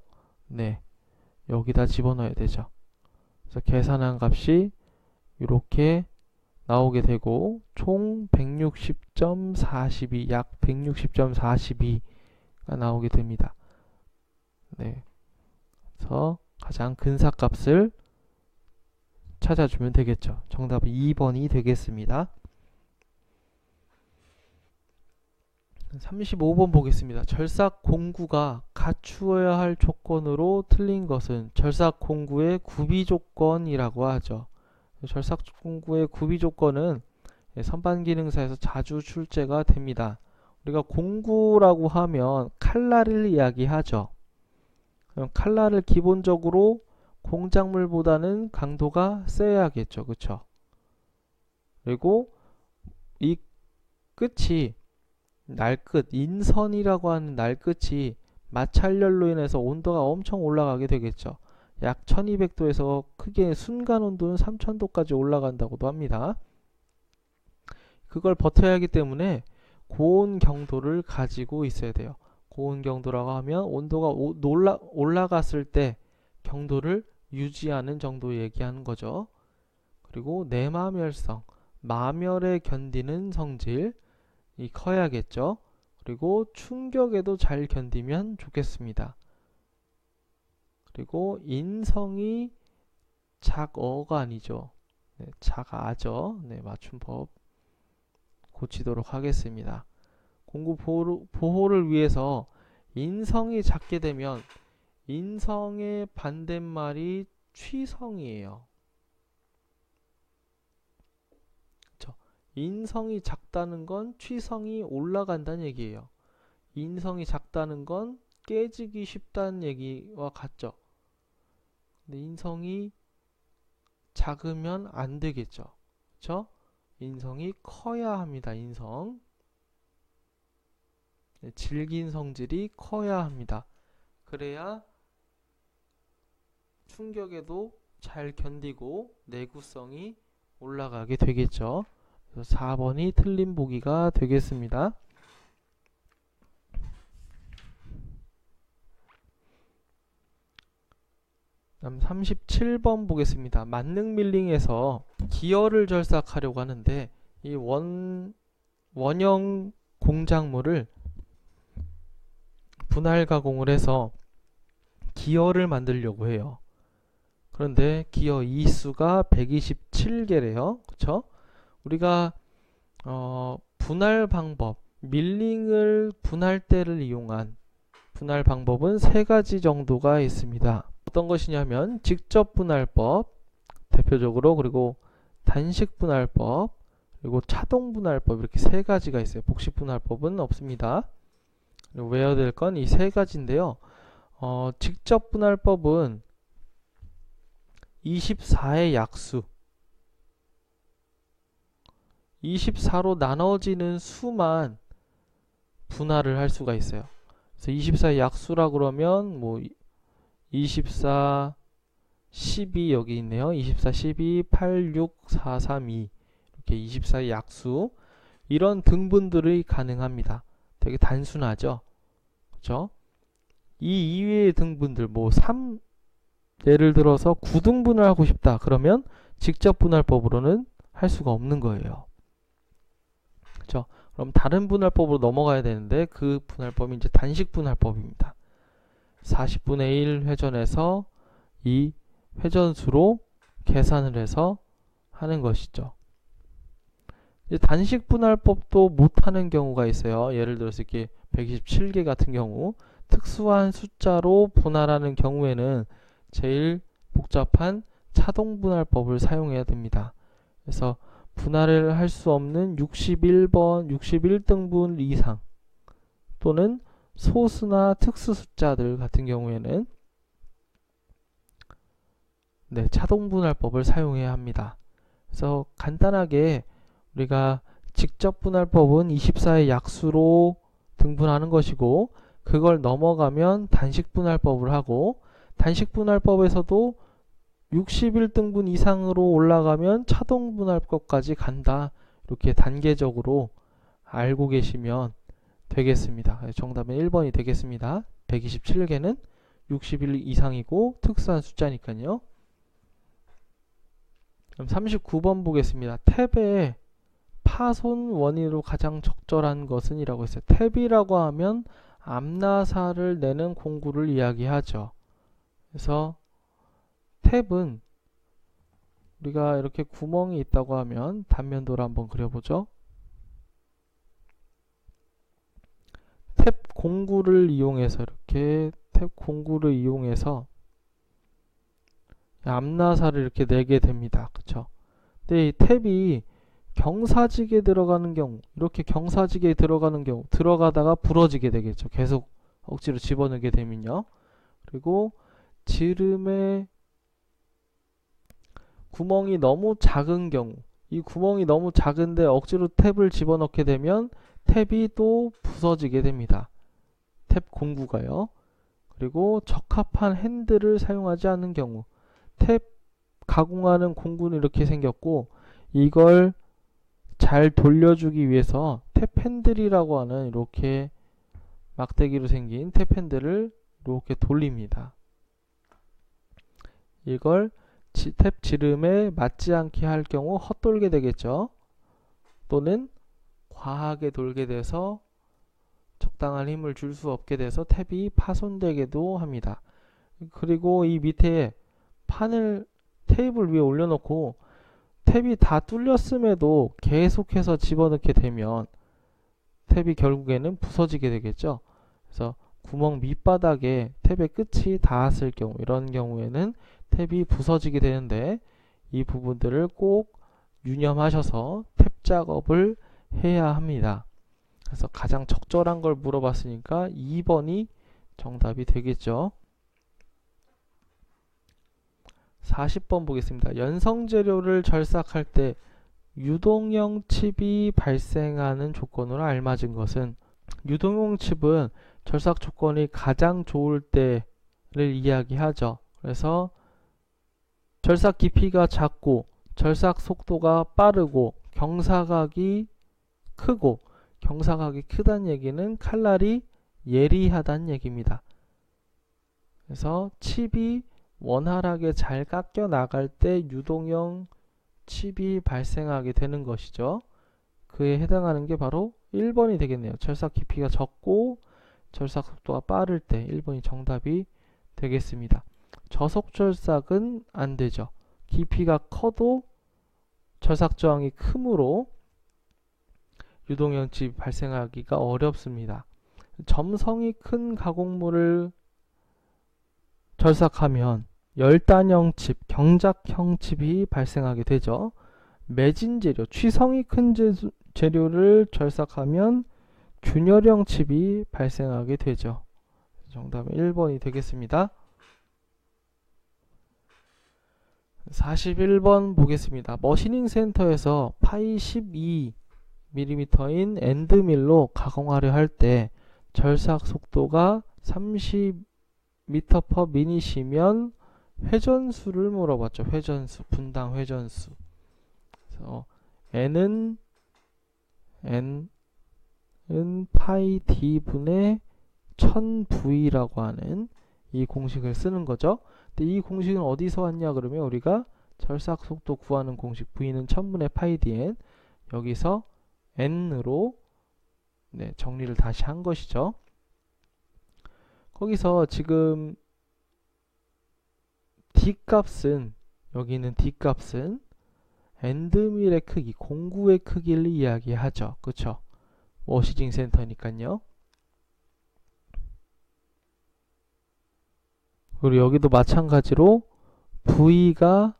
네, 여기다 집어넣어야 되죠. 그래서 계산한 값이 이렇게 나오게 되고 총 160.42, 약 160.42가 나오게 됩니다. 네, 그래서 가장 근사값을 찾아주면 되겠죠. 정답은 2번이 되겠습니다. 35번 보겠습니다. 절삭 공구가 갖추어야 할 조건으로 틀린 것은 절삭 공구의 구비 조건이라고 하죠. 절삭 공구의 구비 조건은 선반 기능사에서 자주 출제가 됩니다. 우리가 공구라고 하면 칼날을 이야기하죠. 그럼 칼날을 기본적으로 공작물보다는 강도가 세야겠죠. 그쵸? 그리고 이 끝이 날끝, 인선이라고 하는 날끝이 마찰열로 인해서 온도가 엄청 올라가게 되겠죠. 약 1200도에서 크게 순간 온도는 3000도까지 올라간다고도 합니다. 그걸 버텨야 하기 때문에 고온 경도를 가지고 있어야 돼요. 고온 경도라고 하면 온도가 올라갔을 때 경도를 유지하는 정도 얘기하는 거죠. 그리고 내마멸성, 마멸에 견디는 성질이 커야겠죠. 그리고 충격에도 잘 견디면 좋겠습니다. 그리고 인성이 작어가 아니죠. 네, 작아죠. 네, 맞춤법 고치도록 하겠습니다. 공구 보호를 위해서 인성이 작게 되면 인성의 반대말이 취성이에요. 그쵸? 인성이 작다는 건 취성이 올라간다는 얘기예요. 인성이 작다는 건 깨지기 쉽다는 얘기와 같죠. 근데 인성이 작으면 안 되겠죠. 그쵸? 인성이 커야 합니다. 인성. 질긴 성질이 커야 합니다. 그래야 충격에도 잘 견디고 내구성이 올라가게 되겠죠. 그래서 4번이 틀린 보기가 되겠습니다. 다음 37번 보겠습니다. 만능 밀링에서 기어를 절삭하려고 하는데 이 원형 공작물을 분할 가공을 해서 기어를 만들려고 해요. 그런데 기어 이수가 127개래요. 그쵸? 우리가 분할 방법, 밀링을 분할대를 이용한 분할 방법은 3가지 정도가 있습니다. 어떤 것이냐면 직접 분할법, 대표적으로, 그리고 단식 분할법, 그리고 차동 분할법, 이렇게 3가지가 있어요. 복식 분할법은 없습니다. 외워야 될 건 이 3가지인데요. 직접 분할법은 24의 약수, 24로 나눠지는 수만 분할을 할 수가 있어요. 그래서 24의 약수라 그러면 뭐 24, 12 여기 있네요. 24, 12, 8, 6, 4, 3, 2 이렇게 24의 약수, 이런 등분들이 가능합니다. 되게 단순하죠. 그죠? 이 이외의 등분들 뭐 3, 예를 들어서 9등분을 하고 싶다. 그러면 직접 분할법으로는 할 수가 없는 거예요. 그죠? 그럼 다른 분할법으로 넘어가야 되는데 그 분할법이 이제 단식 분할법입니다. 40분의 1 회전해서 이 회전수로 계산을 해서 하는 것이죠. 이제 단식 분할법도 못하는 경우가 있어요. 예를 들어서 이렇게 127개 같은 경우 특수한 숫자로 분할하는 경우에는 제일 복잡한 차동 분할법을 사용해야 됩니다. 그래서 분할을 할 수 없는 61번, 61등분 이상 또는 소수나 특수 숫자들 같은 경우에는 차동 분할법을 사용해야 합니다. 그래서 간단하게 우리가 직접 분할법은 24의 약수로 등분하는 것이고 그걸 넘어가면 단식 분할법을 하고 단식 분할법에서도 61등분 이상으로 올라가면 차동 분할법까지 간다. 이렇게 단계적으로 알고 계시면 되겠습니다. 정답은 1번이 되겠습니다. 127개는 61 이상이고 특수한 숫자니까요. 그럼 39번 보겠습니다. 탭의 파손 원인으로 가장 적절한 것은 이라고 했어요. 탭이라고 하면 암나사를 내는 공구를 이야기하죠. 그래서 탭은 우리가 이렇게 구멍이 있다고 하면 단면도를 한번 그려보죠. 탭 공구를 이용해서 이렇게 탭 공구를 이용해서 암나사를 이렇게 내게 됩니다. 그쵸? 근데 이 탭이 경사지게 들어가는 경우, 이렇게 경사지게 들어가는 경우, 들어가다가 부러지게 되겠죠. 계속 억지로 집어넣게 되면요. 그리고 지름의 구멍이 너무 작은 경우, 이 구멍이 너무 작은데 억지로 탭을 집어넣게 되면 탭이 또 부서지게 됩니다. 탭 공구가요. 그리고 적합한 핸들을 사용하지 않는 경우, 탭 가공하는 공구는 이렇게 생겼고 이걸 잘 돌려주기 위해서 탭 핸들이라고 하는 이렇게 막대기로 생긴 탭 핸들을 이렇게 돌립니다. 이걸 탭 지름에 맞지 않게 할 경우 헛돌게 되겠죠. 또는 과하게 돌게 돼서 적당한 힘을 줄 수 없게 돼서 탭이 파손되기도 합니다. 그리고 이 밑에 판을 테이블 위에 올려놓고 탭이 다 뚫렸음에도 계속해서 집어넣게 되면 탭이 결국에는 부서지게 되겠죠. 그래서 구멍 밑바닥에 탭의 끝이 닿았을 경우, 이런 경우에는 탭이 부서지게 되는데 이 부분들을 꼭 유념하셔서 탭 작업을 해야 합니다. 그래서 가장 적절한 걸 물어봤으니까 2번이 정답이 되겠죠. 40번 보겠습니다. 연성재료를 절삭할 때 유동형 칩이 발생하는 조건으로 알맞은 것은, 유동형 칩은 절삭 조건이 가장 좋을 때를 이야기하죠. 그래서 절삭 깊이가 작고 절삭 속도가 빠르고 경사각이 크고, 경사각이 크다는 얘기는 칼날이 예리하다는 얘기입니다. 그래서 칩이 원활하게 잘 깎여 나갈 때 유동형 칩이 발생하게 되는 것이죠. 그에 해당하는 게 바로 1번이 되겠네요. 절삭 깊이가 적고 절삭 속도가 빠를 때 1번이 정답이 되겠습니다. 저속 절삭은 안 되죠. 깊이가 커도 절삭 저항이 크므로 유동형 칩이 발생하기가 어렵습니다. 점성이 큰 가공물을 절삭하면 열단형 칩, 경작형 칩이 발생하게 되죠. 매진 재료, 취성이 큰 재료를 절삭하면 균열형 칩이 발생하게 되죠. 정답은 1번이 되겠습니다. 41번 보겠습니다. 머시닝 센터에서 파이 12mm인 엔드밀로 가공하려 할 때 절삭 속도가 30m/min이면 회전수를 물어봤죠. 회전수, 분당 회전수. 그래서 N은 파이 d분의 1000v라고 하는 이 공식을 쓰는 거죠. 근데 이 공식은 어디서 왔냐 그러면 우리가 절삭 속도 구하는 공식 v는 1000분의 파이 dn, 여기서 n으로 정리를 다시 한 것이죠. 거기서 지금 d 값은, 여기 있는 d 값은 엔드밀의 크기, 공구의 크기를 이야기하죠. 그쵸? 워시징 센터니까요. 그리고 여기도 마찬가지로 V가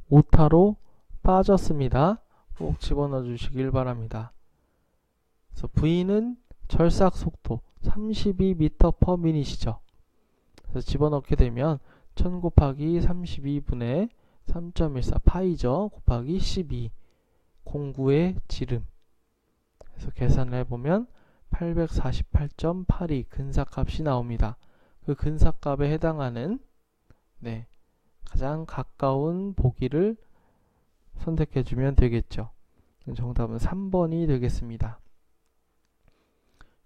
오타로 빠졌습니다. 꼭 집어넣어 주시길 바랍니다. 그래서 V는 절삭 속도 32m/min이죠. 그래서 집어넣게 되면 1000 곱하기 32분의 3.14 파이죠. 곱하기 12 공구의 지름. 그래서 계산을 해보면 848.82 근사값이 나옵니다. 그 근사값에 해당하는 가장 가까운 보기를 선택해주면 되겠죠. 정답은 3번이 되겠습니다.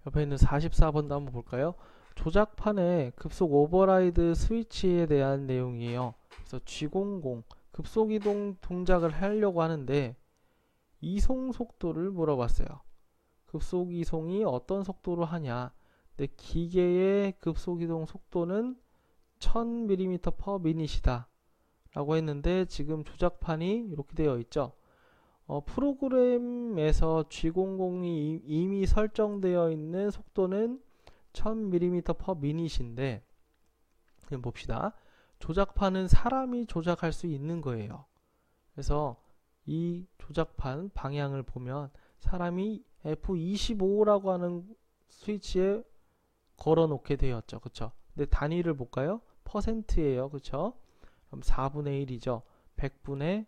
옆에 있는 44번도 한번 볼까요? 조작판의 급속 오버라이드 스위치에 대한 내용이에요. 그래서 G00 급속 이동 동작을 하려고 하는데 이송 속도를 물어봤어요. 급속 이송이 어떤 속도로 하냐? 근데 기계의 급속 이동 속도는 1000mm/min이다 라고 했는데 지금 조작판이 이렇게 되어 있죠. 프로그램에서 G00이 이미 설정되어 있는 속도는 1000mm/min인데 봅시다. 조작판은 사람이 조작할 수 있는 거예요. 그래서 이 조작판 방향을 보면 사람이 F25라고 하는 스위치에 걸어 놓게 되었죠. 그쵸? 근데 단위를 볼까요? 퍼센트예요. 그쵸? 그럼 4분의 1이죠. 100분의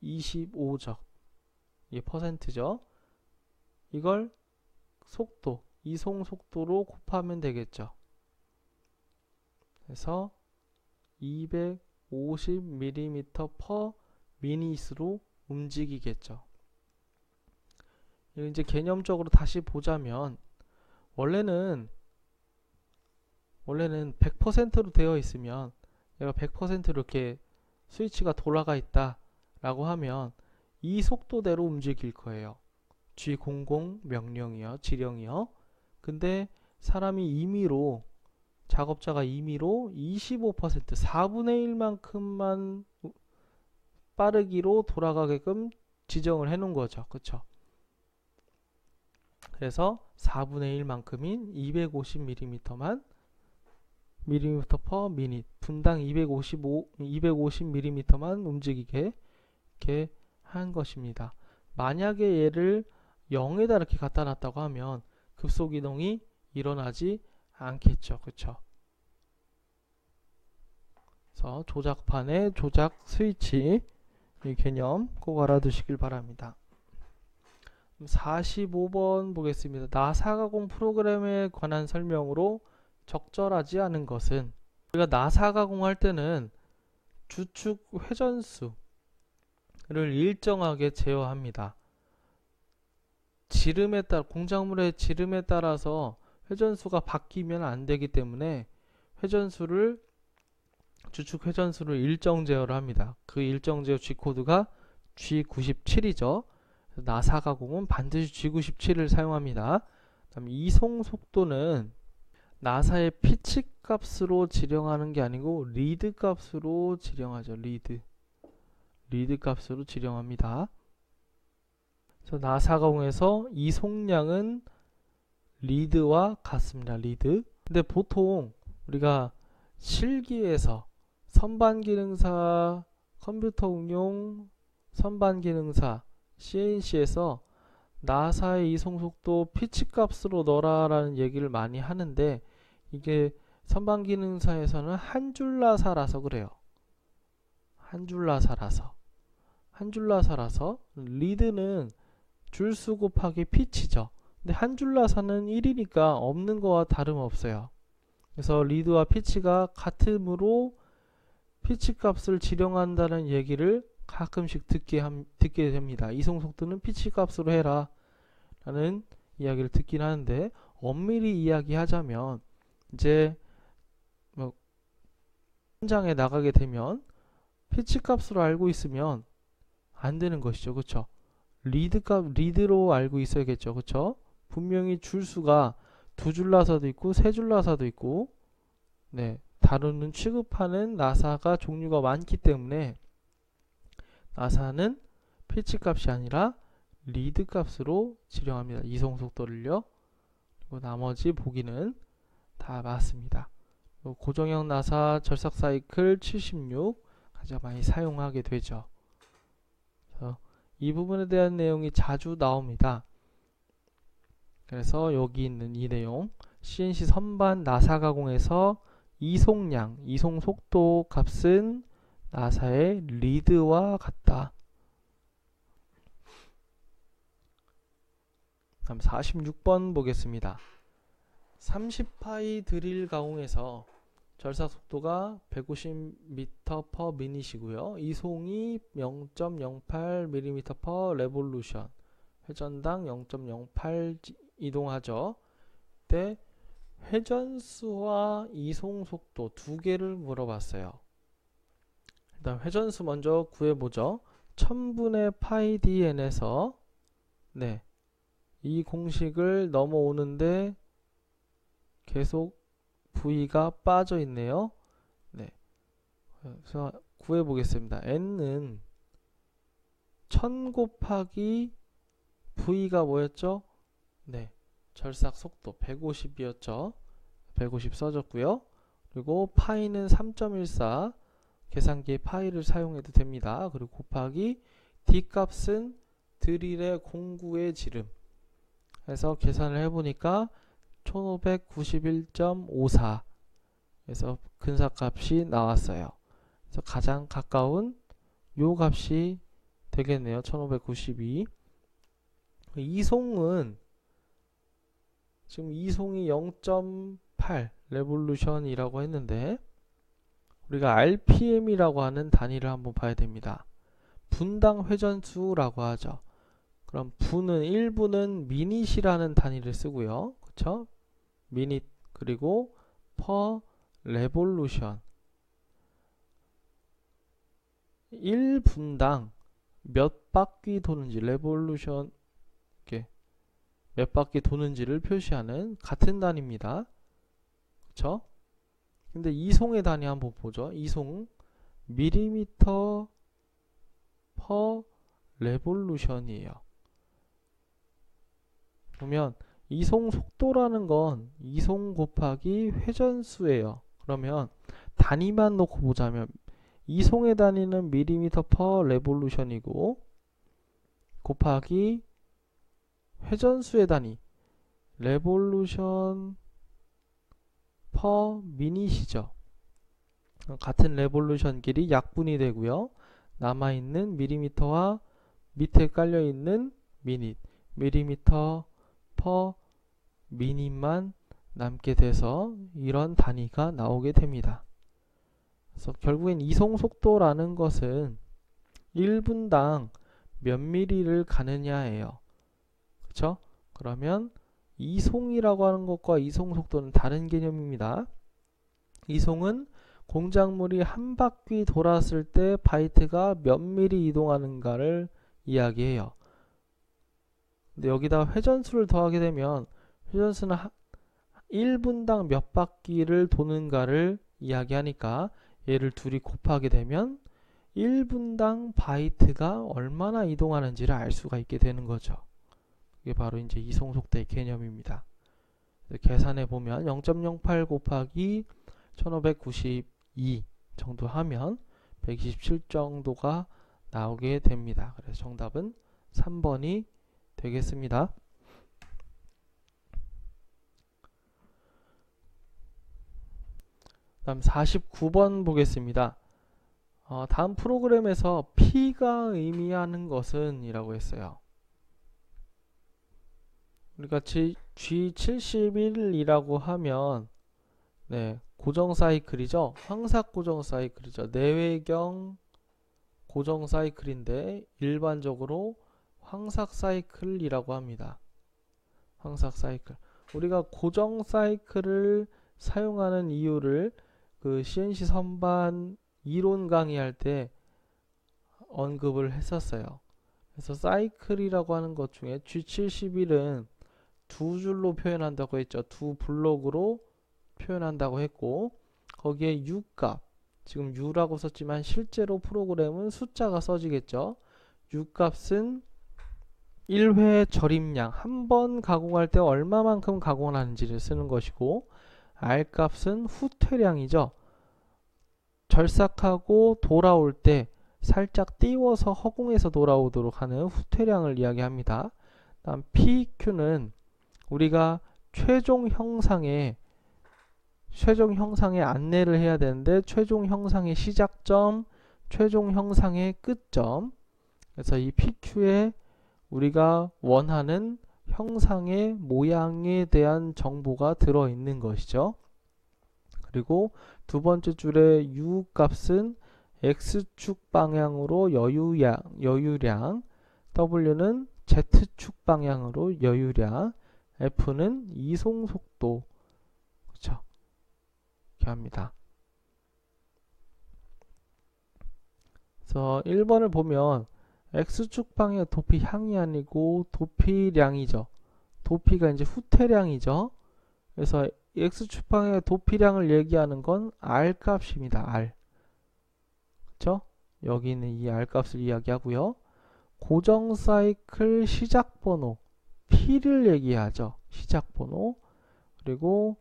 25죠. 이게 퍼센트죠. 이걸 속도, 이송 속도로 곱하면 되겠죠. 그래서 250mm/min으로 움직이겠죠. 이제 개념적으로 다시 보자면 원래는 100%로 되어 있으면 얘가 100% 이렇게 스위치가 돌아가 있다 라고 하면 이 속도대로 움직일 거예요. G00 명령이요, 지령이요. 근데 사람이 임의로, 작업자가 임의로 25% 4분의 1만큼만 빠르기로 돌아가게끔 지정을 해 놓은 거죠. 그쵸? 그래서 4분의 1만큼인 250mm만 mm/min 분당 250mm만 움직이게 이렇게 한 것입니다. 만약에 얘를 0에다 이렇게 갖다 놨다고 하면 급속 이동이 일어나지 않겠죠. 그쵸? 그래서 조작판의 조작 스위치 이 개념 꼭 알아두시길 바랍니다. 45번 보겠습니다. 나사 가공 프로그램에 관한 설명으로 적절하지 않은 것은, 우리가 나사 가공할 때는 주축 회전수를 일정하게 제어합니다. 지름에 따라, 공작물의 지름에 따라서 회전수가 바뀌면 안 되기 때문에 주축 회전수를 일정 제어를 합니다. 그 일정 제어 G코드가 G97이죠. 나사 가공은 반드시 G97을 사용합니다. 그다음에 이송 속도는 나사의 피치 값으로 지령하는 게 아니고 리드 값으로 지령하죠. 리드 값으로 지령합니다. 그래서 나사 가공에서 이송량은 리드와 같습니다. 리드. 근데 보통 우리가 실기에서 선반기능사, 컴퓨터 응용 선반기능사 CNC에서 나사의 이송속도 피치 값으로 넣어라 라는 얘기를 많이 하는데, 이게 선반기능사에서는 한 줄 나사라서 그래요. 한 줄 나사라서 리드는 줄수 곱하기 피치죠. 근데 한 줄 나사는 1이니까 없는 거와 다름없어요. 그래서 리드와 피치가 같으므로 피치 값을 지령한다는 얘기를 가끔씩 듣게 됩니다. 이송 속도는 피치 값으로 해라 라는 이야기를 듣긴 하는데, 엄밀히 이야기하자면 이제 뭐 현장에 나가게 되면 피치 값으로 알고 있으면 안 되는 것이죠. 그쵸? 리드로 알고 있어야겠죠. 그쵸? 분명히 줄수가 두 줄 나사도 있고 세 줄 나사도 있고, 네, 다루는 취급하는 나사가 종류가 많기 때문에 나사는 피치 값이 아니라 리드 값으로 지령합니다. 이송 속도를요. 그리고 나머지 보기는 다 맞습니다. 고정형 나사 절삭 사이클 76 가장 많이 사용하게 되죠. 그래서 이 부분에 대한 내용이 자주 나옵니다. 그래서 여기 있는 이 내용, CNC 선반 나사 가공에서 이송량, 이송 속도 값은 나사의 리드와 같다. 다음 46번 보겠습니다. 30파이 드릴 가공에서 절삭 속도가 150m/min이고요. 이송이 0.08mm/revolution, 회전당 0.08 이동하죠. 그때 회전수와 이송 속도 두 개를 물어봤어요. 일단 회전수 먼저 구해보죠. 1000분의 파이 dn에서 네, 이 공식을 넘어오는데 계속 V가 빠져 있네요. 네. 그래서 구해 보겠습니다. N은 1000 곱하기 V가 뭐였죠? 네. 절삭 속도 150이었죠. 150 써줬고요. 그리고 파이는 3.14, 계산기에 파이를 사용해도 됩니다. 그리고 곱하기 D 값은 드릴의 공구의 지름. 해서 계산을 해보니까 1591.54, 그래서 근사값이 나왔어요. 그래서 가장 가까운 요 값이 되겠네요. 1592. 이송은 지금 이송이 0.8 레볼루션이라고 했는데, 우리가 RPM이라고 하는 단위를 한번 봐야 됩니다. 분당 회전수라고 하죠. 그럼 1분은 미닛이라는 단위를 쓰고요. 그쵸? 미닛, 그리고 per revolution, 1분당 몇 바퀴 도는지, revolution 몇 바퀴 도는지를 표시하는 같은 단위입니다. 그쵸? 근데 이송의 단위 한번 보죠. 이송 밀리미터 per revolution이에요. 보면 이송 속도라는 건 이송 곱하기 회전수예요. 그러면 단위만 놓고 보자면 이송의 단위는 밀리미터 per revolution이고 곱하기 회전수의 단위 revolution per minute이죠. 같은 레볼루션끼리 약분이 되고요. 남아있는 밀리미터와 밑에 깔려있는 미닛, 밀리미터 per minute만 남게 돼서 이런 단위가 나오게 됩니다. 그래서 결국엔 이송 속도라는 것은 1분당 몇 미리를 가느냐예요. 그쵸? 그러면 이송이라고 하는 것과 이송 속도는 다른 개념입니다. 이송은 공작물이 한 바퀴 돌았을 때 바이트가 몇 미리 이동하는가를 이야기해요. 근데 여기다 회전수를 더하게 되면 회전수는 1분당 몇 바퀴를 도는가를 이야기하니까 얘를 둘이 곱하게 되면 1분당 바이트가 얼마나 이동하는지를 알 수가 있게 되는 거죠. 이게 바로 이제 이송 속도의 개념입니다. 계산해 보면 0.08 곱하기 1592 정도 하면 127 정도가 나오게 됩니다. 그래서 정답은 3번이 되겠습니다. 다음 49번 보겠습니다. 다음 프로그램에서 P가 의미하는 것은 이라고 했어요. 우리가 G71이라고 하면 네, 고정 사이클이죠. 황삭 고정 사이클이죠. 내외경 고정 사이클인데 일반적으로 황삭 사이클이라고 합니다. 황삭 사이클. 우리가 고정 사이클을 사용하는 이유를 그 CNC 선반 이론 강의할 때 언급을 했었어요. 그래서 사이클이라고 하는 것 중에 G71은 두 줄로 표현한다고 했죠. 두 블록으로 표현한다고 했고, 거기에 U 값, 지금 U라고 썼지만 실제로 프로그램은 숫자가 써지겠죠. U 값은 1회 절임량, 한 번 가공할 때 얼마만큼 가공을 하는지를 쓰는 것이고, R 값은 후퇴량이죠. 절삭하고 돌아올 때 살짝 띄워서 허공에서 돌아오도록 하는 후퇴량을 이야기합니다. 다음 PQ는 우리가 최종 형상에 안내를 해야 되는데, 최종 형상의 시작점, 최종 형상의 끝점. 그래서 이 PQ에 우리가 원하는 형상의 모양에 대한 정보가 들어있는 것이죠. 그리고 두 번째 줄의 U 값은 X축 방향으로 여유량, W는 Z축 방향으로 여유량, F는 이송속도, 그렇죠? 이렇게 합니다. 그래서 1번을 보면 X축 방향 도피향이 아니고 도피량이죠. 도피가 이제 후퇴량이죠. 그래서 X축 방향의 도피량을 얘기하는 건 R 값입니다. R. 그렇죠? 여기 있는 이 R 값을 이야기하고요. 고정 사이클 시작 번호 P를 얘기하죠. 시작 번호. 그리고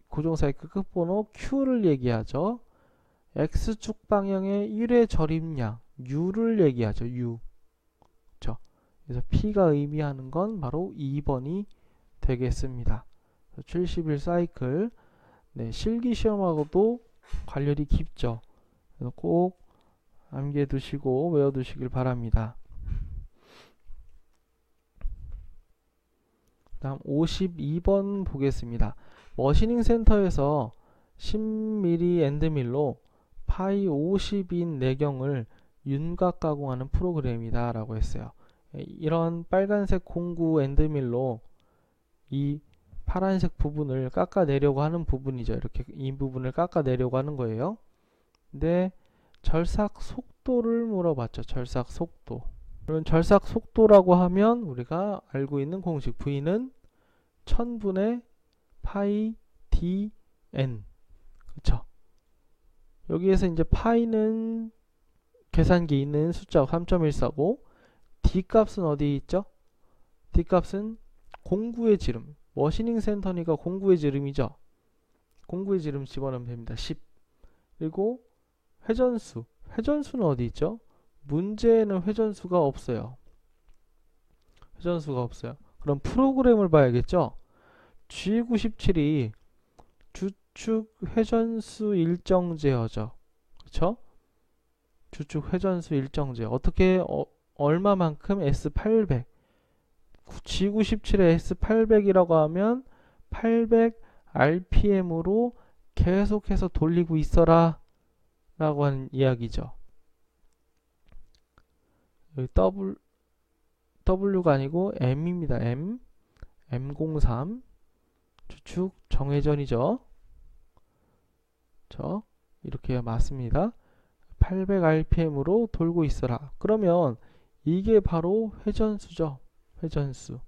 고정 사이클 끝 번호 Q를 얘기하죠. X축 방향의 1회 절임량 U를 얘기하죠. U. 그렇죠? 그래서 P가 의미하는 건 바로 2번이 되겠습니다. 71 사이클. 네, 실기 시험하고도 관련이 깊죠. 그래서 꼭 암기해 두시고 외워 두시길 바랍니다. 다음 52번 보겠습니다. 머시닝 센터에서 10mm 엔드밀로 파이 50인 내경을 윤곽 가공하는 프로그램이다 라고 했어요. 이런 빨간색 공구 엔드밀로 이 파란색 부분을 깎아내려고 하는 부분이죠. 이렇게 이 부분을 깎아내려고 하는 거예요. 근데 절삭 속도를 물어봤죠. 절삭 속도. 그럼 절삭 속도라고 하면 우리가 알고 있는 공식 V는 1000분의 파이 dn. 그쵸? 여기에서 이제 파이는 계산기에 있는 숫자 3.149, d 값은 어디 있죠? d 값은 공구의 지름. 머시닝 센터니까 공구의 지름이죠. 공구의 지름 집어넣으면 됩니다. 10. 그리고 회전수. 회전수는 어디 있죠? 문제에는 회전수가 없어요. 회전수가 없어요. 그럼 프로그램을 봐야겠죠? G97이 주축 회전수 일정 제어죠. 그렇죠? 주축 회전수 일정 제어. 어떻게 얼마만큼 S800. G97의 S800이라고 하면 800 RPM으로 계속해서 돌리고 있어라 라고 하는 이야기죠. 여기 W가 아니고 M입니다. M03 주축 정회전이죠. 이렇게 맞습니다. 800 RPM으로 돌고 있어라. 그러면 이게 바로 회전수죠. 회전수.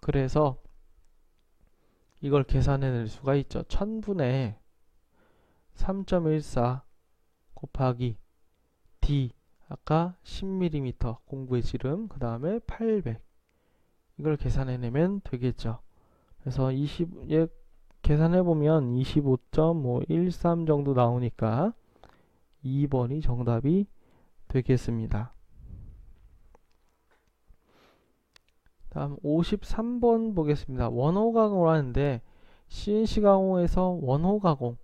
그래서 이걸 계산해낼 수가 있죠. 1000분의 3.14 곱하기 D, 아까 10mm 공구의 지름, 그 다음에 800. 이걸 계산해내면 되겠죠. 그래서 계산해보면 25.13 정도 나오니까 2번이 정답이 되겠습니다. 다음 53번 보겠습니다. 원호 가공을 하는데 CNC 가공에서 원호 가공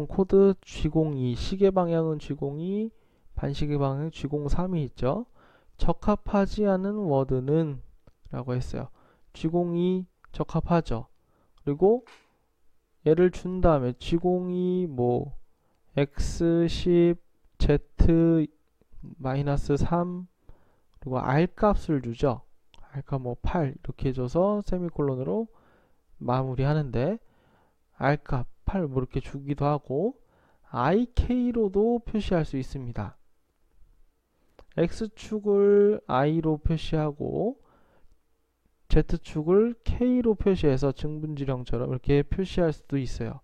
코드 G02, 시계 방향은 G02, 반시계 방향은 G03이 있죠. 적합하지 않은 워드는 라고 했어요. G02 적합하죠. 그리고 얘를 준 다음에 G02 뭐 X10 Z-3 그리고 R 값을 주죠. R 값 뭐 8 이렇게 줘서 세미콜론으로 마무리하는데 R 값 8 뭐 이렇게 주기도 하고 IK로도 표시할 수 있습니다. X축을 I로 표시하고 Z축을 K로 표시해서 증분지령처럼 이렇게 표시할 수도 있어요.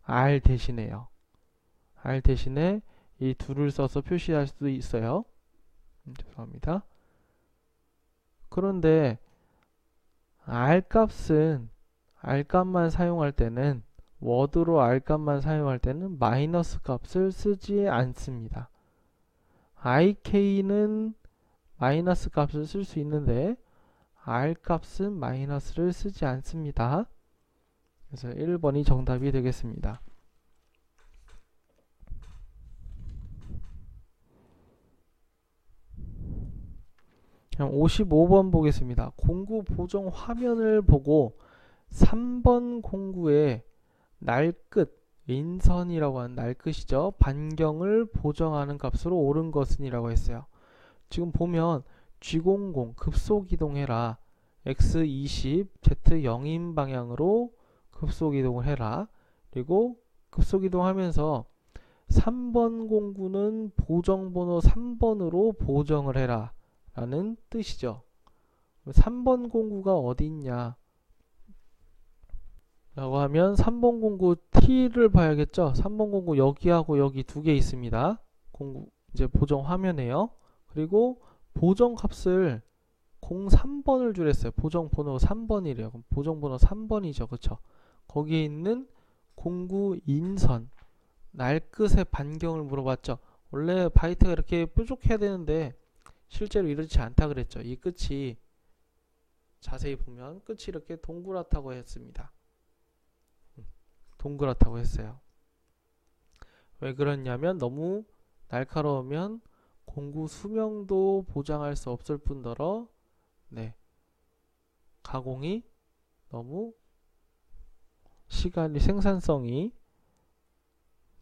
R 대신에요. R 대신에 이 둘을 써서 표시할 수도 있어요. 죄송합니다. 그런데 R 값만 사용할 때는 워드로 R 값만 사용할 때는 마이너스 값을 쓰지 않습니다. IK는 마이너스 값을 쓸 수 있는데 R 값은 마이너스를 쓰지 않습니다. 그래서 1번이 정답이 되겠습니다. 그럼 55번 보겠습니다. 공구 보정 화면을 보고 3번 공구의 날끝, 인선이라고 하는 날끝이죠. 반경을 보정하는 값으로 옳은 것은 이라고 했어요. 지금 보면 G00 급속이동해라. X20, Z0인 방향으로 급속이동을 해라. 그리고 급속이동하면서 3번 공구는 보정번호 3번으로 보정을 해라 라는 뜻이죠. 3번 공구가 어디 있냐 라고 하면 3번 공구 T를 봐야겠죠. 3번 공구 여기하고 여기 두 개 있습니다. 공구 이제 보정 화면에요. 그리고 보정 값을 03번을 주랬어요. 보정 번호 3번이래요. 그럼 보정 번호 3번이죠. 그쵸? 거기에 있는 공구 인선 날끝의 반경을 물어봤죠. 원래 바이트가 이렇게 뾰족해야 되는데 실제로 이렇지 않다 그랬죠. 이 끝이 자세히 보면 끝이 이렇게 동그랗다고 했습니다. 동그랗다고 했어요. 왜 그러냐면 너무 날카로우면 공구 수명도 보장할 수 없을 뿐더러 가공이 너무 생산성이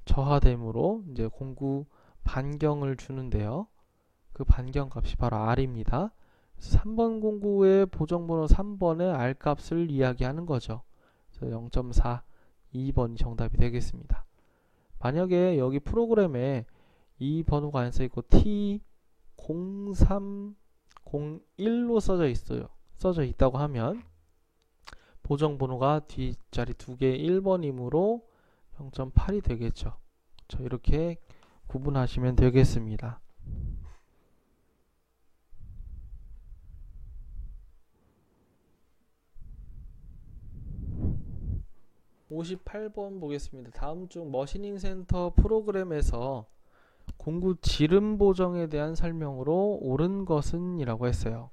저하되므로 이제 공구 반경을 주는데요. 그 반경 값이 바로 R입니다. 그래서 3번 공구의 보정번호 3번의 R 값을 이야기하는 거죠. 그래서 0.4, 2번이 정답이 되겠습니다. 만약에 여기 프로그램에 이 번호가 안 써있고 T0301로 써져 있다고 하면 보정번호가 뒷자리 2개 1번이므로 0.8이 되겠죠. 이렇게 구분하시면 되겠습니다. 58번 보겠습니다. 다음 중 머시닝 센터 프로그램에서 공구 지름 보정에 대한 설명으로 옳은 것은 이라고 했어요.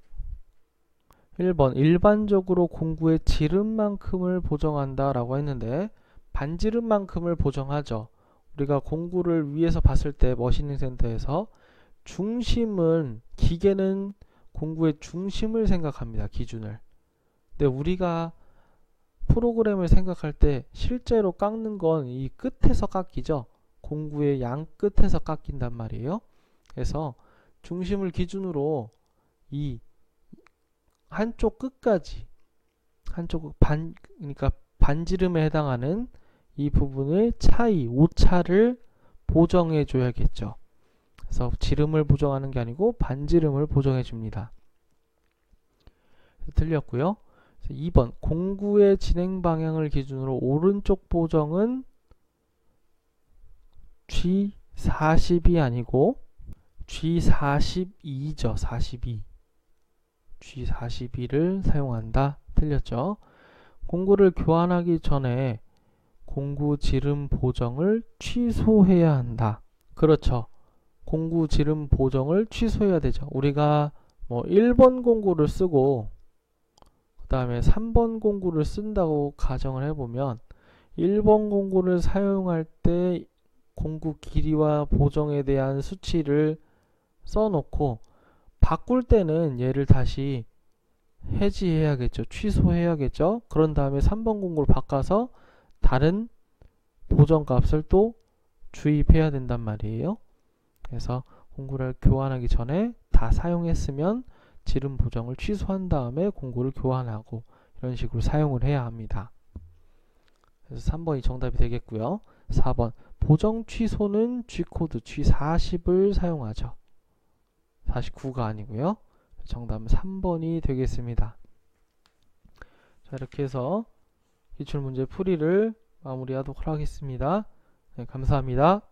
1번 일반적으로 공구의 지름만큼을 보정한다 라고 했는데 반지름만큼을 보정하죠. 우리가 공구를 위에서 봤을 때 머시닝 센터에서 기계는 공구의 중심을 생각합니다. 기준을. 근데 우리가 프로그램을 생각할 때 실제로 깎는 건 이 끝에서 깎이죠. 공구의 양 끝에서 깎인단 말이에요. 그래서 중심을 기준으로 이 한쪽 끝까지 그러니까 반지름에 해당하는 이 부분의 차이, 오차를 보정해 줘야겠죠. 그래서 지름을 보정하는 게 아니고 반지름을 보정해 줍니다. 틀렸고요. 2번 공구의 진행 방향을 기준으로 오른쪽 보정은 G40이 아니고 G42죠. 42. G42를 사용한다. 틀렸죠. 공구를 교환하기 전에 공구 지름 보정을 취소해야 한다. 그렇죠. 공구 지름 보정을 취소해야 되죠. 우리가 뭐 1번 공구를 쓰고 그 다음에 3번 공구를 쓴다고 가정을 해보면 1번 공구를 사용할 때 공구 길이와 보정에 대한 수치를 써놓고 바꿀 때는 얘를 다시 해지해야겠죠. 취소해야겠죠. 그런 다음에 3번 공구를 바꿔서 다른 보정 값을 또 주입해야 된단 말이에요. 그래서 공구를 교환하기 전에 다 사용했으면 지름 보정을 취소한 다음에 공고를 교환하고 이런 식으로 사용을 해야 합니다. 그래서 3번이 정답이 되겠고요. 4번 보정 취소는 G코드 G40을 사용하죠. 49가 아니고요. 정답은 3번이 되겠습니다. 자, 이렇게 해서 기출문제 풀이를 마무리하도록 하겠습니다. 네, 감사합니다.